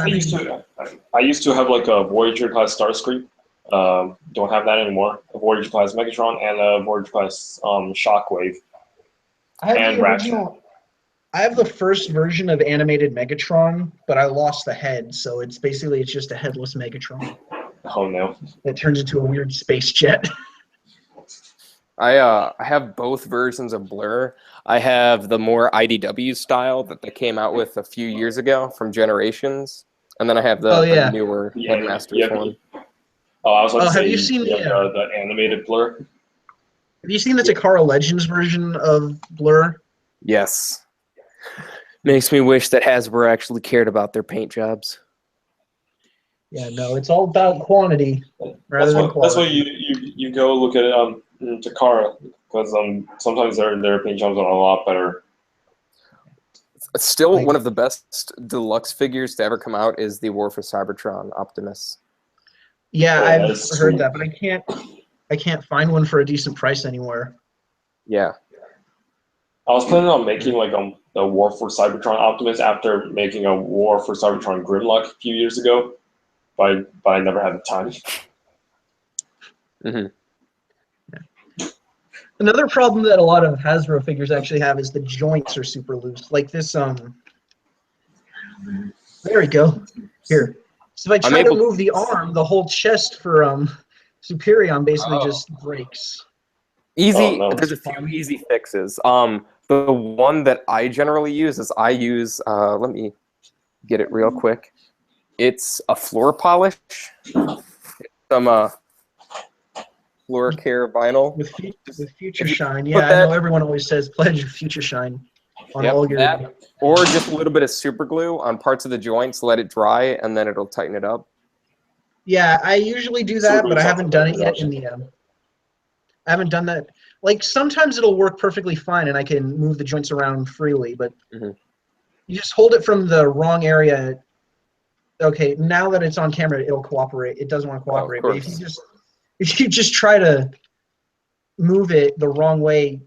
B: I used to have like a Voyager class Starscream. Don't have that anymore. A Voyager class Megatron and a Voyager class Shockwave.
A: I have the original. I have the first version of animated Megatron, but I lost the head, so it's just a headless Megatron.
B: Oh no!
A: It turns into a weird space jet.
D: I have both versions of Blur. I have the more IDW style that they came out with a few years ago from Generations, and then I have the newer Headmasters one.
B: Oh, I was about to say,
A: have you seen
B: the animated Blur?
A: Have you seen the Takara Legends version of Blur?
D: Yes. Makes me wish that Hasbro actually cared about their paint jobs.
A: Yeah, no, it's all about quantity rather than quality.
B: That's why you go look at Takara, because sometimes their paint jobs are a lot better.
D: Still, one of the best deluxe figures to ever come out is the War for Cybertron Optimus.
A: Yeah, I've heard that, but I can't find one for a decent price anywhere.
D: Yeah.
B: I was planning on making like a War for Cybertron Optimus after making a War for Cybertron Grimlock a few years ago, but I never had the time.
D: Hmm.
A: Another problem that a lot of Hasbro figures actually have is the joints are super loose. Like this, there we go. Here. So if I
D: I'm
A: try to
D: able-
A: move the arm, the whole chest for Superion basically
D: Oh.
A: just breaks.
D: Easy.
B: Oh, no.
D: There's a few easy fixes. The one that I generally use is I use. Let me get it real quick. It's a floor polish. Some floor care vinyl.
A: With Future
D: If you
A: Shine.
D: put
A: Yeah, I
D: that-
A: know everyone always says pledge Future Shine on
D: Yep,
A: all your.
D: that, or just a little bit of super glue on parts of the joints. Let it dry, and then it'll tighten it up.
A: Yeah, I usually do
B: Super
A: that, but I
B: glue's
A: haven't
B: not
A: done
B: the
A: it yet
B: best
A: in the. I haven't done that. Like sometimes it'll work perfectly fine, and I can move the joints around freely, but
D: Mhm.
A: you just hold it from the wrong area. Okay, now that it's on camera, it'll cooperate. It doesn't want to cooperate, but if you just try to move it the wrong way,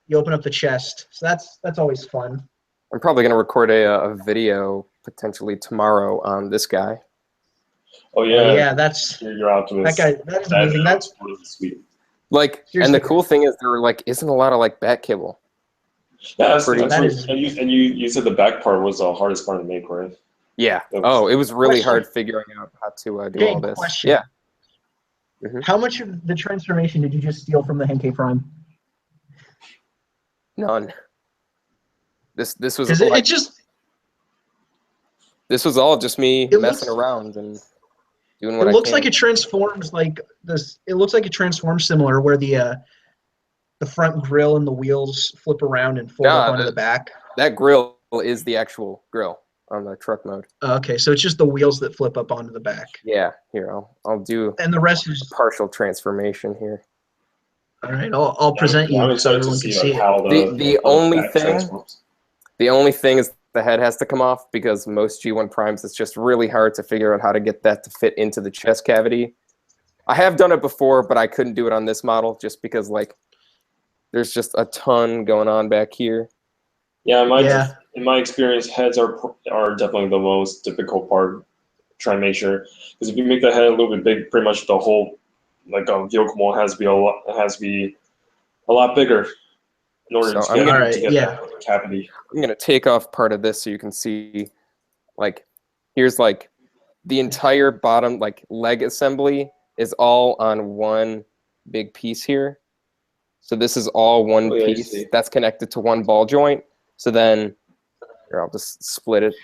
A: you open up the chest. So that's always fun.
D: I'm probably gonna record a video potentially tomorrow on this guy.
B: Oh yeah,
A: Yeah, that's
B: your Optimus.
A: that guy. That is amazing.
B: That's really sweet.
D: Like, and
A: Seriously.
D: the cool thing is there like isn't a lot of like back kibble.
B: Yeah, that's
D: Pretty-
B: really,
A: That is-
B: and you said the back part was the hardest part to make, right?
D: Yeah.
B: That was-
D: Oh, it was really
A: Question.
D: hard figuring out how to do
A: Jane,
D: all this.
A: question.
D: Yeah.
A: How much of the transformation did you just steal from the Henkei Prime?
D: None. This was
A: Because
D: like,
A: it just
D: this was all just me
A: It
D: messing
A: looks-
D: around and doing
A: it
D: what I
A: looks
D: can.
A: like it transforms like this. It looks like it transforms similar, where the front grill and the wheels flip around and fold up
D: Yeah,
A: onto the back.
D: That grill is the actual grill on the truck mode.
A: Okay, so it's just the wheels that flip up onto the back,
D: Yeah. Here, I'll do
A: and the rest
D: a
A: is
D: partial transformation here.
A: all right. I'll present
B: I'm
A: you so
B: excited to
A: everyone
B: see
A: can
B: like
A: see it.
B: how
D: The
B: how
D: only
B: back
D: thing-
B: transforms.
D: The only thing is the head has to come off because most G1 primes, it's just really hard to figure out how to get that to fit into the chest cavity. I have done it before, but I couldn't do it on this model just because like there's just a ton going on back here.
B: Yeah,
A: Yeah.
B: in my experience, heads are definitely the most difficult part. Try and make sure, because if you make the head a little bit big, pretty much the whole like vehicle mold has to be a lot bigger in order
D: So
B: to
D: I'm
B: get,
D: gonna-
A: Alright, yeah.
B: that cavity.
D: I'm gonna take off part of this so you can see, like, here's like the entire bottom like leg assembly is all on one big piece here. So this is all one
B: Oh, yeah, I
D: piece
B: see.
D: that's connected to one ball joint. So then, here, I'll just split it.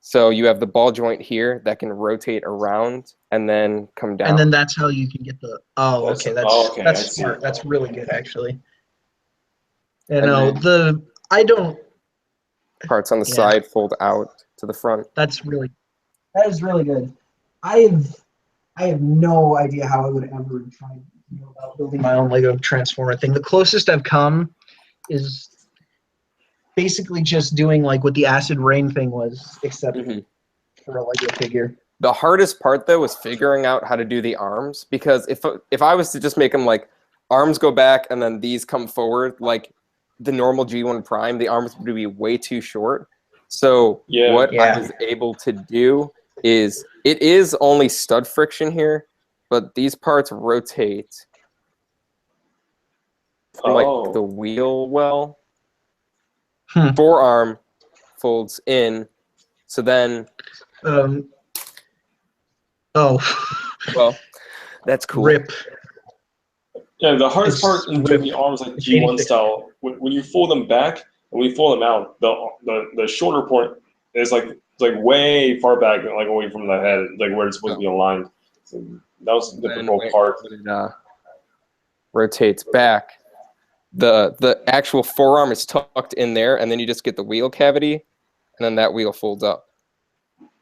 D: So you have the ball joint here that can rotate around and then come down.
A: And then that's how you can get the. Oh,
B: That's-
A: okay. That's
B: oh, okay, I
A: that's
B: see.
A: smart. That's really good, actually. You
D: And
A: know,
D: then-
A: I don't.
D: Parts on the
A: Yeah.
D: side fold out to the front.
A: That is really good. I have no idea how I would ever try to go about building my own Lego Transformer thing. The closest I've come is basically just doing like what the acid rain thing was, except
D: Mhm.
A: for a Lego figure.
D: The hardest part though was figuring out how to do the arms, because if I was to just make them like arms go back and then these come forward like the normal G1 Prime, the arms would be way too short. So
B: Yeah.
D: what
A: Yeah.
D: I was able to do is it is only stud friction here, but these parts rotate from like the wheel well. Forearm folds in, so then
A: Oh,
D: well, that's cool.
A: rip.
B: Yeah, the hardest
A: It's
B: part in doing the arms like
A: it's
B: G1
A: 86.
B: style, when you fold them back and when you fold them out, the shorter point is like way far back, like away from the head, like where it's supposed to be aligned. So that was the
D: Then
B: difficult
D: when
B: part.
D: it rotates back, the actual forearm is tucked in there, and then you just get the wheel cavity, and then that wheel folds up.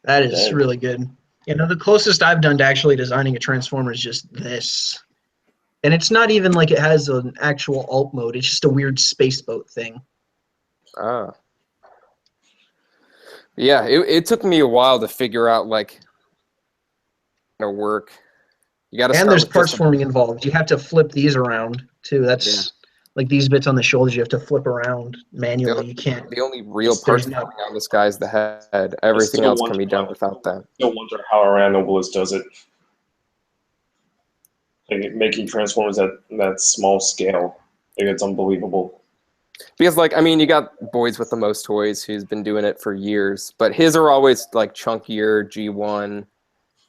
A: That is
B: Dang.
A: really good. You know, the closest I've done to actually designing a Transformer is just this. And it's not even like it has an actual alt mode. It's just a weird space boat thing.
D: Ah. Yeah, it took me a while to figure out like work. You got to
A: And
D: start
A: there's
D: with
A: parts
D: just
A: forming involved. You have to flip these around too. That's Like these bits on the shoulders, you have to flip around manually. You can't.
D: The only real
A: There's
D: part
A: not-
D: coming on this guy is the head. Everything
B: still
D: else can
B: wonder
D: be done
B: how-
D: without that.
B: Still wonder how Aranopolis does it. Like, making Transformers at that small scale. Like, it's unbelievable.
D: Because, like, I mean, you got Boys with the Most Toys who's been doing it for years, but his are always, like, chunkier, G1,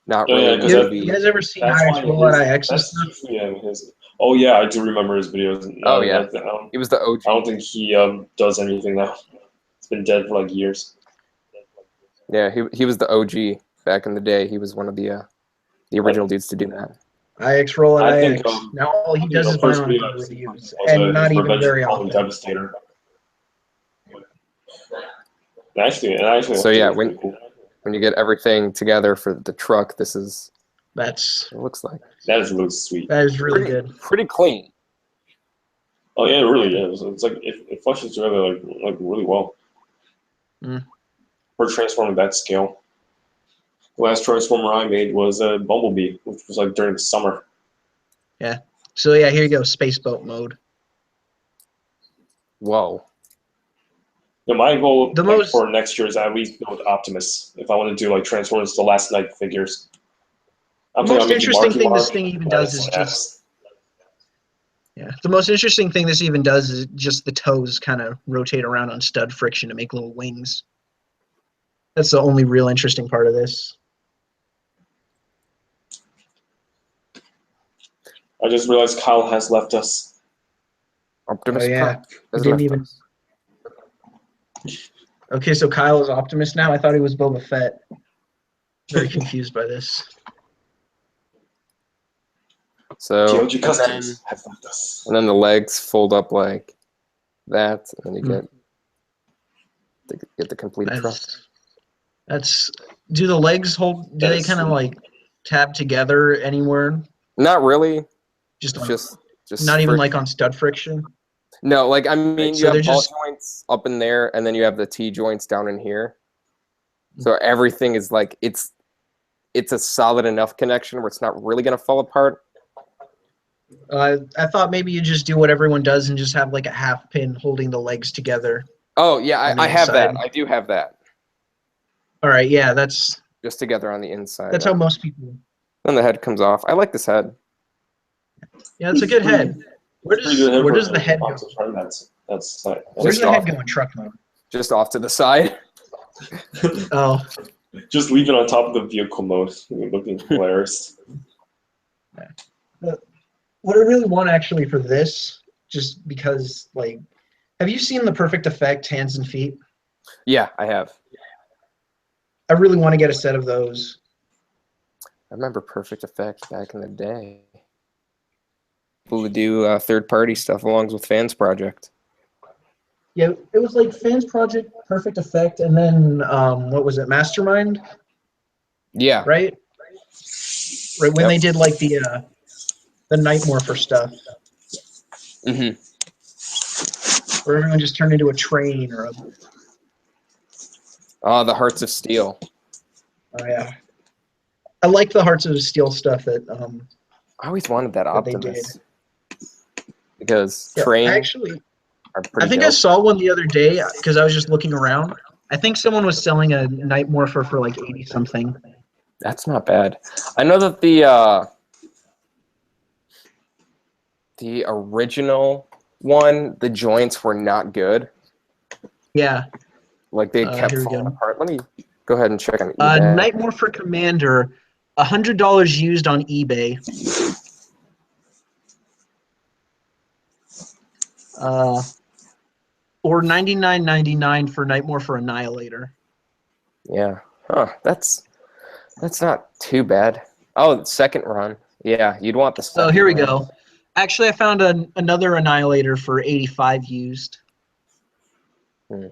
D: not
B: Yeah,
D: really
B: 'cause
D: movie.
A: You guys ever seen
B: That's
A: IX
B: why
A: roll at
B: his-
A: IX and
B: that's
A: stuff?
B: usually his. Oh yeah, I do remember his videos. No,
D: Oh, yeah.
B: I
D: He was the OG.
B: don't think he does anything now. It's been dead for like years.
D: Yeah, he was the OG back in the day. He was one of the original dudes to do that.
A: IX roll at
B: I
A: IX.
B: think,
A: now all he does is
B: first
A: Bionicle
B: video I've seen
A: reviews,
B: was
A: and not
B: his
A: even
B: Revenge
A: very
B: of Fallen
A: often.
B: Devastator. And actually,
D: So, yeah,
B: that's pretty cool.
D: When you get everything together for the truck, this is
A: That's
D: what it looks like.
B: That is really sweet.
A: that is really good.
D: Pretty clean.
B: Oh yeah, it really is. It's like it flushes together like really well.
A: Mm.
B: For transforming that scale. The last transformer I made was a Bumblebee, which was like during the summer.
A: So yeah, here you go, space boat mode.
D: Whoa.
B: Now, my goal
A: The most-
B: for next year is at least build Optimus. If I want to do like Transformers the Last Night figures. I'm
A: The most
B: thinking I'm making
A: interesting
B: Marky
A: thing this
B: Mark,
A: thing even
B: and
A: does
B: it's
A: is
B: like
A: just yeah. The most interesting thing this even does is just the toes kind of rotate around on stud friction to make little wings. That's the only real interesting part of this.
B: I just realized Kyle has left us.
D: Optimus
A: Oh, yeah.
D: Prime. Doesn't
A: Didn't
D: have
A: even-
D: thumbs.
A: Okay, so Kyle is Optimus now. I thought he was Boba Fett. Very confused by this.
D: So
B: TLG
D: and
B: Customs has left us.
D: then the legs fold up like that, and then you get the complete truck.
A: That's do the legs hold? Do they
B: That's
A: kind of
B: sweet.
A: like tab together anywhere?
D: Not really.
A: Just
D: It's
A: on,
D: just
A: not even
D: friction.
A: like on stud friction.
D: No, like I mean,
A: So
D: you have
A: they're
D: ball
A: just-
D: joints up in there, and then you have the T joints down in here. So everything is like it's a solid enough connection where it's not really gonna fall apart.
A: I thought maybe you just do what everyone does and just have like a half pin holding the legs together.
D: Oh yeah,
A: On the
D: I have that.
A: inside.
D: I do have that
A: All right, yeah, that's
D: just together on the inside.
A: how most people.
D: Then the head comes off. I like this head.
A: Yeah, it's a good head. Where does the head go?
B: Optimus Prime. That's like,
A: Where's
D: Just
A: the
D: off.
A: head go in truck mode?
D: Just off to the side.
A: Oh,
B: just leave it on top of the vehicle mode. Looking hilarious.
A: what I really want actually for this, just because like, have you seen the Perfect Effect hands and feet?
D: Yeah, I have.
A: I really want to get a set of those.
D: I remember Perfect Effect back in the day. People would do third-party stuff along with Fans Project.
A: Yeah, it was like Fans Project, Perfect Effect, and then what was it, Mastermind?
D: Yeah.
A: Right? Right when
D: Yep.
A: they did like the Night Morpher stuff,
D: Mm-hmm.
A: where everyone just turned into a train or a
D: Oh, the Hearts of Steel.
A: oh yeah. I like the Hearts of Steel stuff that
D: I always wanted that
A: That they
D: Optimus. Because
A: yeah,
D: train
A: actually
D: are pretty
A: I think
D: dope.
A: I saw one the other day because I was just looking around. I think someone was selling a Night Morpher for like 80 something.
D: That's not bad. I know that the original one, the joints were not good.
A: Yeah.
D: Like they kept
A: Here we
D: falling
A: go.
D: apart. Let me go ahead and check on eBay.
A: Night Morpher Commander, $100 used on eBay. Or $99.99 for Night Morpher Annihilator.
D: Yeah. Huh. That's not too bad. Oh, second run. Yeah, you'd want the
A: So
D: second
A: here we
D: run.
A: go. Actually, I found another Annihilator for 85 used.
D: Hmm.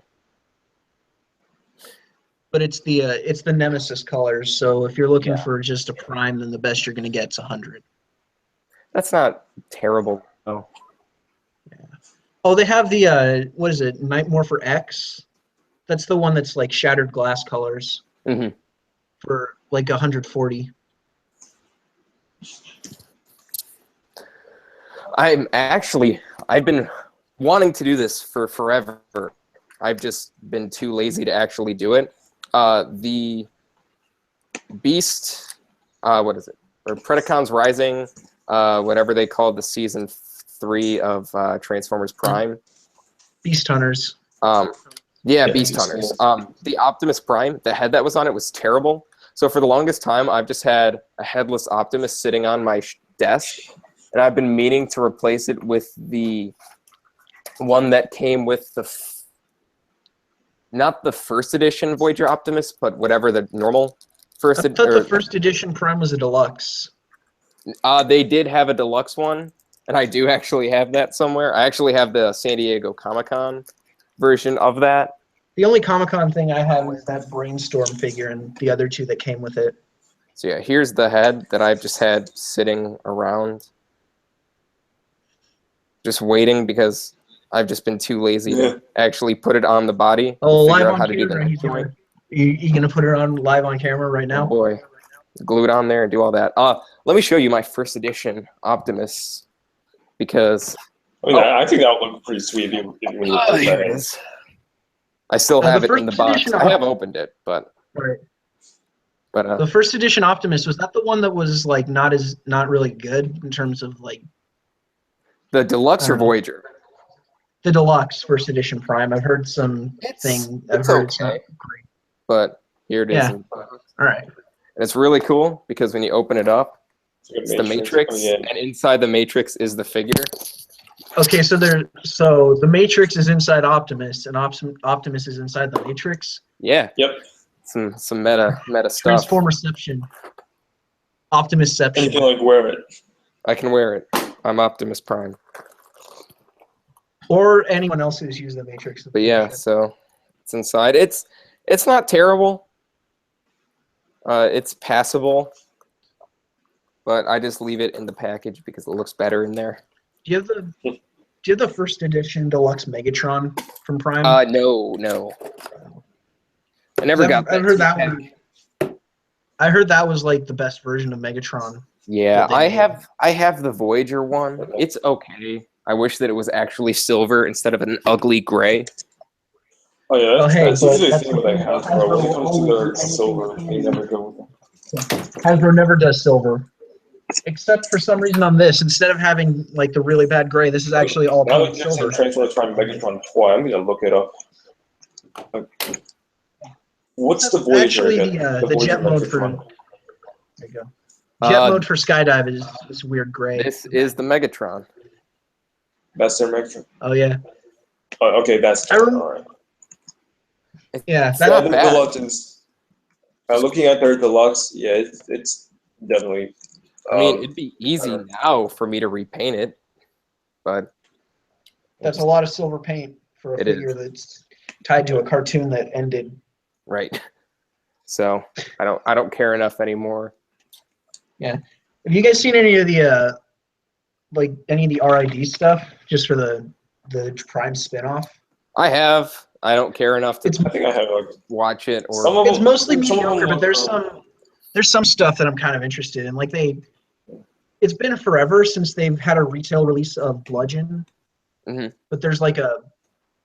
A: But it's the Nemesis colors. So if you're looking
D: Yeah.
A: for just a prime, then the best you're gonna get is 100.
D: That's not terrible. Oh.
A: Oh, they have the what is it? Night Morpher X. That's the one that's like shattered glass colors
D: Mm-hmm.
A: for like 140.
D: I'm actually I've been wanting to do this for forever. I've just been too lazy to actually do it. The Beast, what is it? Or Predacons Rising, whatever they called the season 3 of Transformers Prime.
A: Beast Hunters.
D: Yeah, Beast Hunters. The Optimus Prime, the head that was on it was terrible. So for the longest time, I've just had a headless Optimus sitting on my desk, and I've been meaning to replace it with the one that came with the not the first edition Voyager Optimus, but whatever the normal first.
A: I thought the first edition Prime was a deluxe.
D: They did have a deluxe one, and I do actually have that somewhere. I actually have the San Diego Comic-Con version of that.
A: The only Comic-Con thing I have is that Brainstorm figure and the other 2 that came with it.
D: So yeah, here's the head that I've just had sitting around, just waiting because I've just been too lazy to actually put it on the body.
A: Oh,
D: figure
A: live
D: out
A: on
D: how to do
A: camera.
D: the
A: You gonna put it on live on camera right now?
D: Oh boy, glue it on there and do all that. Let me show you my first edition Optimus because
B: I mean, I think that would look pretty sweet if you when you put
D: here
B: that
D: it
B: in.
D: is. I still
A: The
D: have it in
A: first
D: the box.
A: edition
D: I have opened it, but
A: Right.
D: but
A: The first edition Optimus, was that the one that was like not really good in terms of like
D: the deluxe or Voyager?
A: the deluxe first edition Prime? I've heard some
D: It's
A: it's not great.
D: But here it is.
A: Yeah.
D: in the box.
A: All right.
D: And it's really cool because when you open it up, it's the Matrix,
B: Oh, yeah.
D: and inside the Matrix is the figure.
A: Okay, so the Matrix is inside Optimus, and Optimus is inside the Matrix.
D: Yeah.
B: Yep.
D: Some meta stuff.
A: Transformerception.
B: And you
A: Optimusception.
B: can like wear it.
D: I can wear it. I'm Optimus Prime.
A: Or anyone else who's used the Matrix.
D: But yeah, so it's inside. It's not terrible. It's passable. But I just leave it in the package because it looks better in there.
A: Do you have the first edition deluxe Megatron from Prime?
D: No. I never got that.
A: I've heard that one. I heard that was like the best version of Megatron.
D: Yeah,
A: that they
D: I have the Voyager one. It's okay. I wish that it was actually silver instead of an ugly gray.
B: Oh yeah,
A: Oh, hey,
B: that's
A: but
B: usually the
A: that's
B: thing
A: the
B: with
A: thing.
B: like Hasbro. When it comes to their
A: Anything
B: silver, they
A: fancy.
B: never go with it.
A: Hasbro never does silver. Except for some reason on this, instead of having like the really bad gray, this is actually all
B: Now
A: pink
B: that there's
A: silver.
B: a Transformers Prime Megatron toy, I'm gonna look it up. What's the Voyager
A: Actually,
B: again?
A: the
B: Voyager
A: jet mode for
B: Megatron.
A: there you go. Jet
D: Uh,
A: mode for skydive is this weird gray.
D: This is the Megatron.
B: That's their Megatron.
A: Oh yeah,
B: Oh, okay, that's
A: I rem-
B: all right.
A: yeah.
D: It's
A: That,
D: not
B: The
D: bad.
B: deluxe is. Looking at their deluxe, yeah, it's definitely.
D: I mean, it'd be easy
B: better.
D: now for me to repaint it, but
A: that's a lot of silver paint for a
D: It
A: figure
D: is.
A: that's tied to a cartoon that ended.
D: right. So I don't care enough anymore.
A: Have you guys seen any of the like any of the RID stuff just for the Prime spinoff?
D: I have. I don't care enough to
A: It's
B: I think I have like
D: watch it or
B: some of
A: it's
B: them.
A: mostly
B: some of them
A: mediocre, but
B: look-
A: there's some stuff that I'm kind of interested in. Like it's been forever since they've had a retail release of Bludgeon,
D: Mhm.
A: but there's like a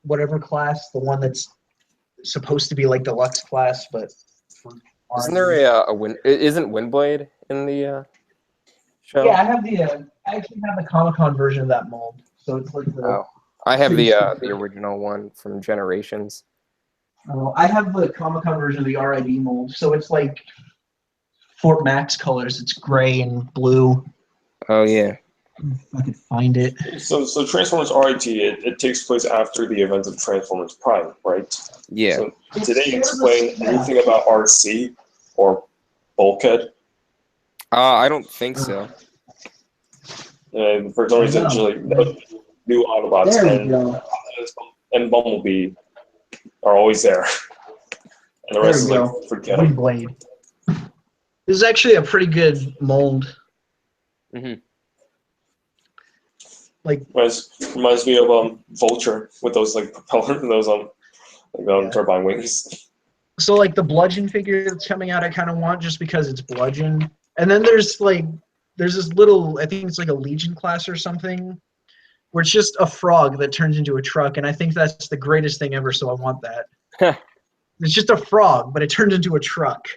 A: whatever class, the one that's supposed to be like deluxe class, but for
D: Isn't
A: RID.
D: there isn't Windblade in the show?
A: Yeah, I actually have the Comic-Con version of that mold, so it's like the.
D: Oh, I have the original one from Generations.
A: I have the Comic-Con version of the RID mold, so it's like Fort Max colors. It's gray and blue.
D: Oh yeah.
A: If I could find it.
B: So Transformers RIT, it takes place after the events of Transformers Prime, right?
D: Yeah.
B: So did they explain anything about RC or Bulkhead?
D: I don't think so.
B: And for some reason, just like new Autobots
A: There we go.
B: and Bumblebee are always there, and the rest is
A: There we
B: like forget 'em.
A: Windblade. This is actually a pretty good mold.
D: Mhm.
A: Like
B: Reminds me of Vulture with those like propeller, those turbine wings.
A: so, like the Bludgeon figure that's coming out, I kind of want just because it's Bludgeon. And then there's this little, I think it's like a Legion class or something, where it's just a frog that turns into a truck, and I think that's the greatest thing ever. So I want that. It's just a frog, but it turns into a truck.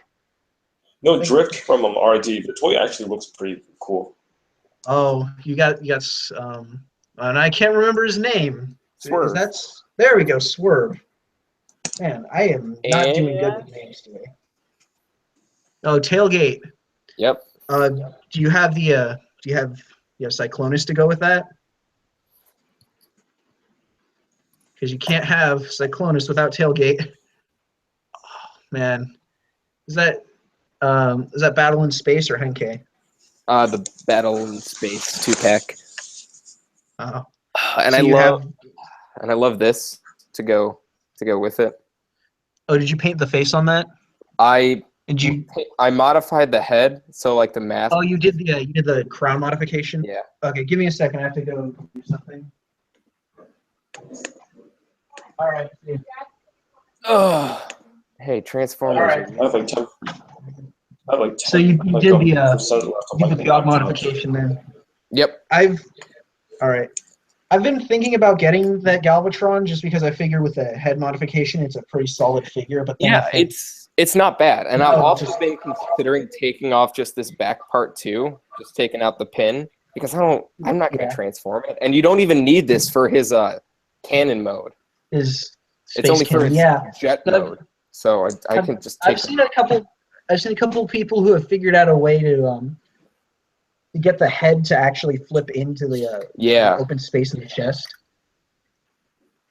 B: No, Drift from RD. The toy actually looks pretty cool.
A: Oh, you got and I can't remember his name.
D: Swerve.
A: There we go, Swerve. Man, I am not doing good
D: And-
A: with names today. Oh, Tailgate.
D: Yep.
A: Do you have the do you have Cyclonus to go with that? Because you can't have Cyclonus without Tailgate. Oh, man, is that Battle in Space or Henkei?
D: The Battle in Space 2-pack.
A: Oh,
D: And
A: so
D: I love this to go with it.
A: Oh, did you paint the face on that? Did you?
D: I modified the head, so like the mask.
A: Oh, you did the crown modification.
D: Yeah.
A: Okay, give me a second. I have to go do something. All right. See you.
D: Oh, hey, Transformers.
A: All right.
B: I have like 10. I have like 10.
A: So you
B: like,
A: did
B: percent left on
A: the
B: my
A: jog
B: charge.
A: modification then.
D: Yep.
A: All right. I've been thinking about getting that Galvatron just because I figure with the head modification, it's a pretty solid figure. But then
D: Yeah,
A: I think,
D: it's not bad, and I've
A: No,
D: also
A: just-
D: been considering taking off just this back part too, just taking out the pin because I'm not going to
A: Yeah.
D: transform it, and you don't even need this for his cannon mode.
A: is
D: It's only for his
A: yeah.
D: jet
A: But I've-
D: mode, so I can just take.
A: I've seen a couple people who have figured out a way to get the head to actually flip into the
D: Yeah.
A: open space in the chest.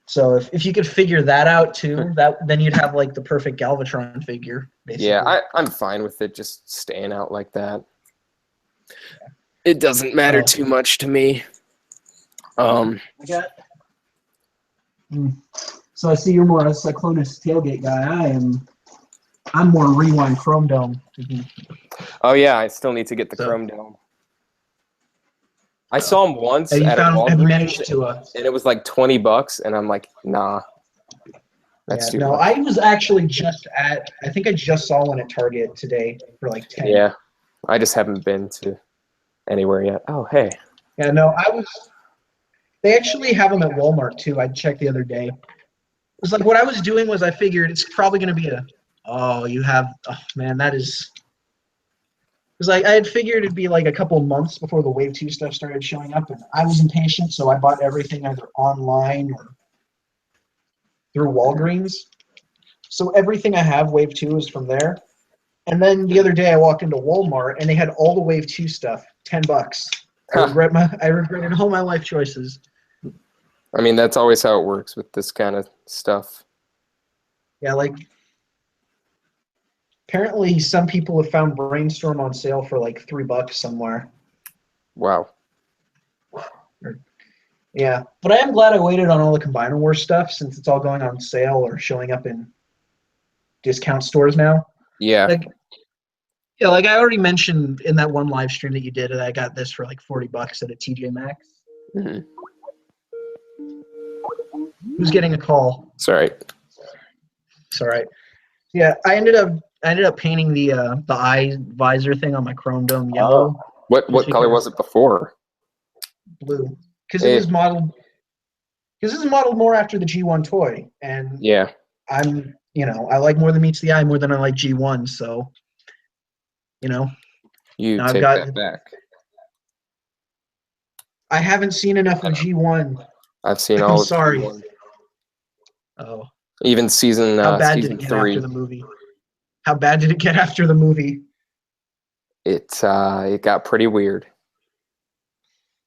A: So if you could figure that out too, then you'd have like the perfect Galvatron figure. Basically.
D: Yeah, I'm fine with it just staying out like that. It doesn't matter too much to me.
A: I got. So I see you're more a Cyclonus tailgate guy. I'm more Rewind Chrome Dome.
D: Oh yeah, I still need to get the
A: So-
D: Chrome Dome. I saw him once
A: Have you
D: at a
A: have you
D: Walgreens,
A: managed to?
D: and it was like $20, and I'm like, nah, that's
A: Yeah,
D: too
A: no,
D: much.
A: I was actually just at. I think I just saw one at Target today for like 10.
D: Yeah, I just haven't been to anywhere yet. Oh hey,
A: Yeah, no, I was. They actually have them at Walmart too. I checked the other day. It was like what I was doing was I figured it's probably going to be a. Oh, you have. Oh man, that is. It was like I had figured it'd be like a couple of months before the Wave 2 stuff started showing up, and I was impatient, so I bought everything either online or through Walgreens. So everything I have Wave 2 is from there. And then the other day I walked into Walmart and they had all the Wave 2 stuff, $10.
D: Huh.
A: I regretted all my life choices.
D: I mean that's always how it works with this kind of stuff.
A: Yeah, like apparently some people have found Brainstorm on sale for like $3 somewhere.
D: Wow.
A: Yeah, but I am glad I waited on all the Combiner Wars stuff since it's all going on sale or showing up in discount stores now.
D: Yeah.
A: Like, yeah, like I already mentioned in that one live stream that you did, that I got this for like $40 at a TJ Maxx.
D: Mhm.
A: Who's getting a call?
D: Sorry.
A: It's all right. Yeah, I ended up painting the eye visor thing on my Chrome Dome yellow,
D: What color was it before?
A: blue, because it was modeled. Because this is modeled more after the G1 toy, and
D: Yeah.
A: I like more than meets the eye more than I like G1, so
D: You
A: Now I've
D: take
A: got-
D: that back.
A: I haven't seen enough of G1.
D: I've seen
A: I'm
D: all of
A: sorry.
D: G1.
A: Oh,
D: Even season
A: how bad did
D: season
A: it get
D: 3.
A: after the movie? How bad did it get after the movie?
D: It got pretty weird.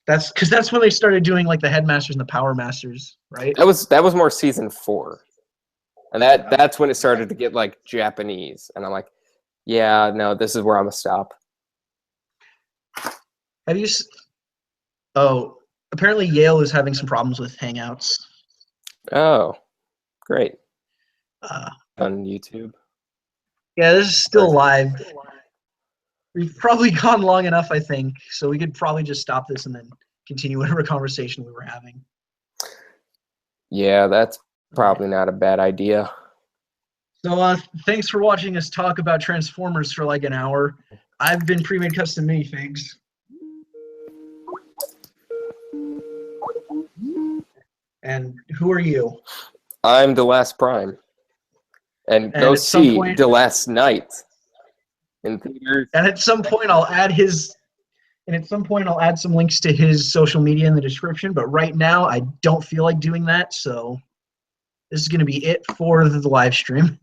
A: That's when they started doing like the Headmasters and the Power Masters, right?
D: That was more season 4. And that's when it started to get like Japanese. And I'm like, yeah, no, this is where I'm gonna stop.
A: Have you? Oh, apparently Yale is having some problems with Hangouts.
D: Oh, great.
A: Uh,
D: On YouTube.
A: yeah, this is still live. We've probably gone long enough, I think, so we could probably just stop this and then continue whatever conversation we were having.
D: Yeah, that's probably not a bad idea.
A: So thanks for watching us talk about Transformers for like an hour. I've been Pre-Made Custom Minifigs. And who are you?
D: I'm the last Prime. And go
A: at some
D: see
A: point-
D: The Last Night in theaters.
A: And at some point, I'll add some links to his social media in the description. But right now, I don't feel like doing that. So this is going to be it for the live stream.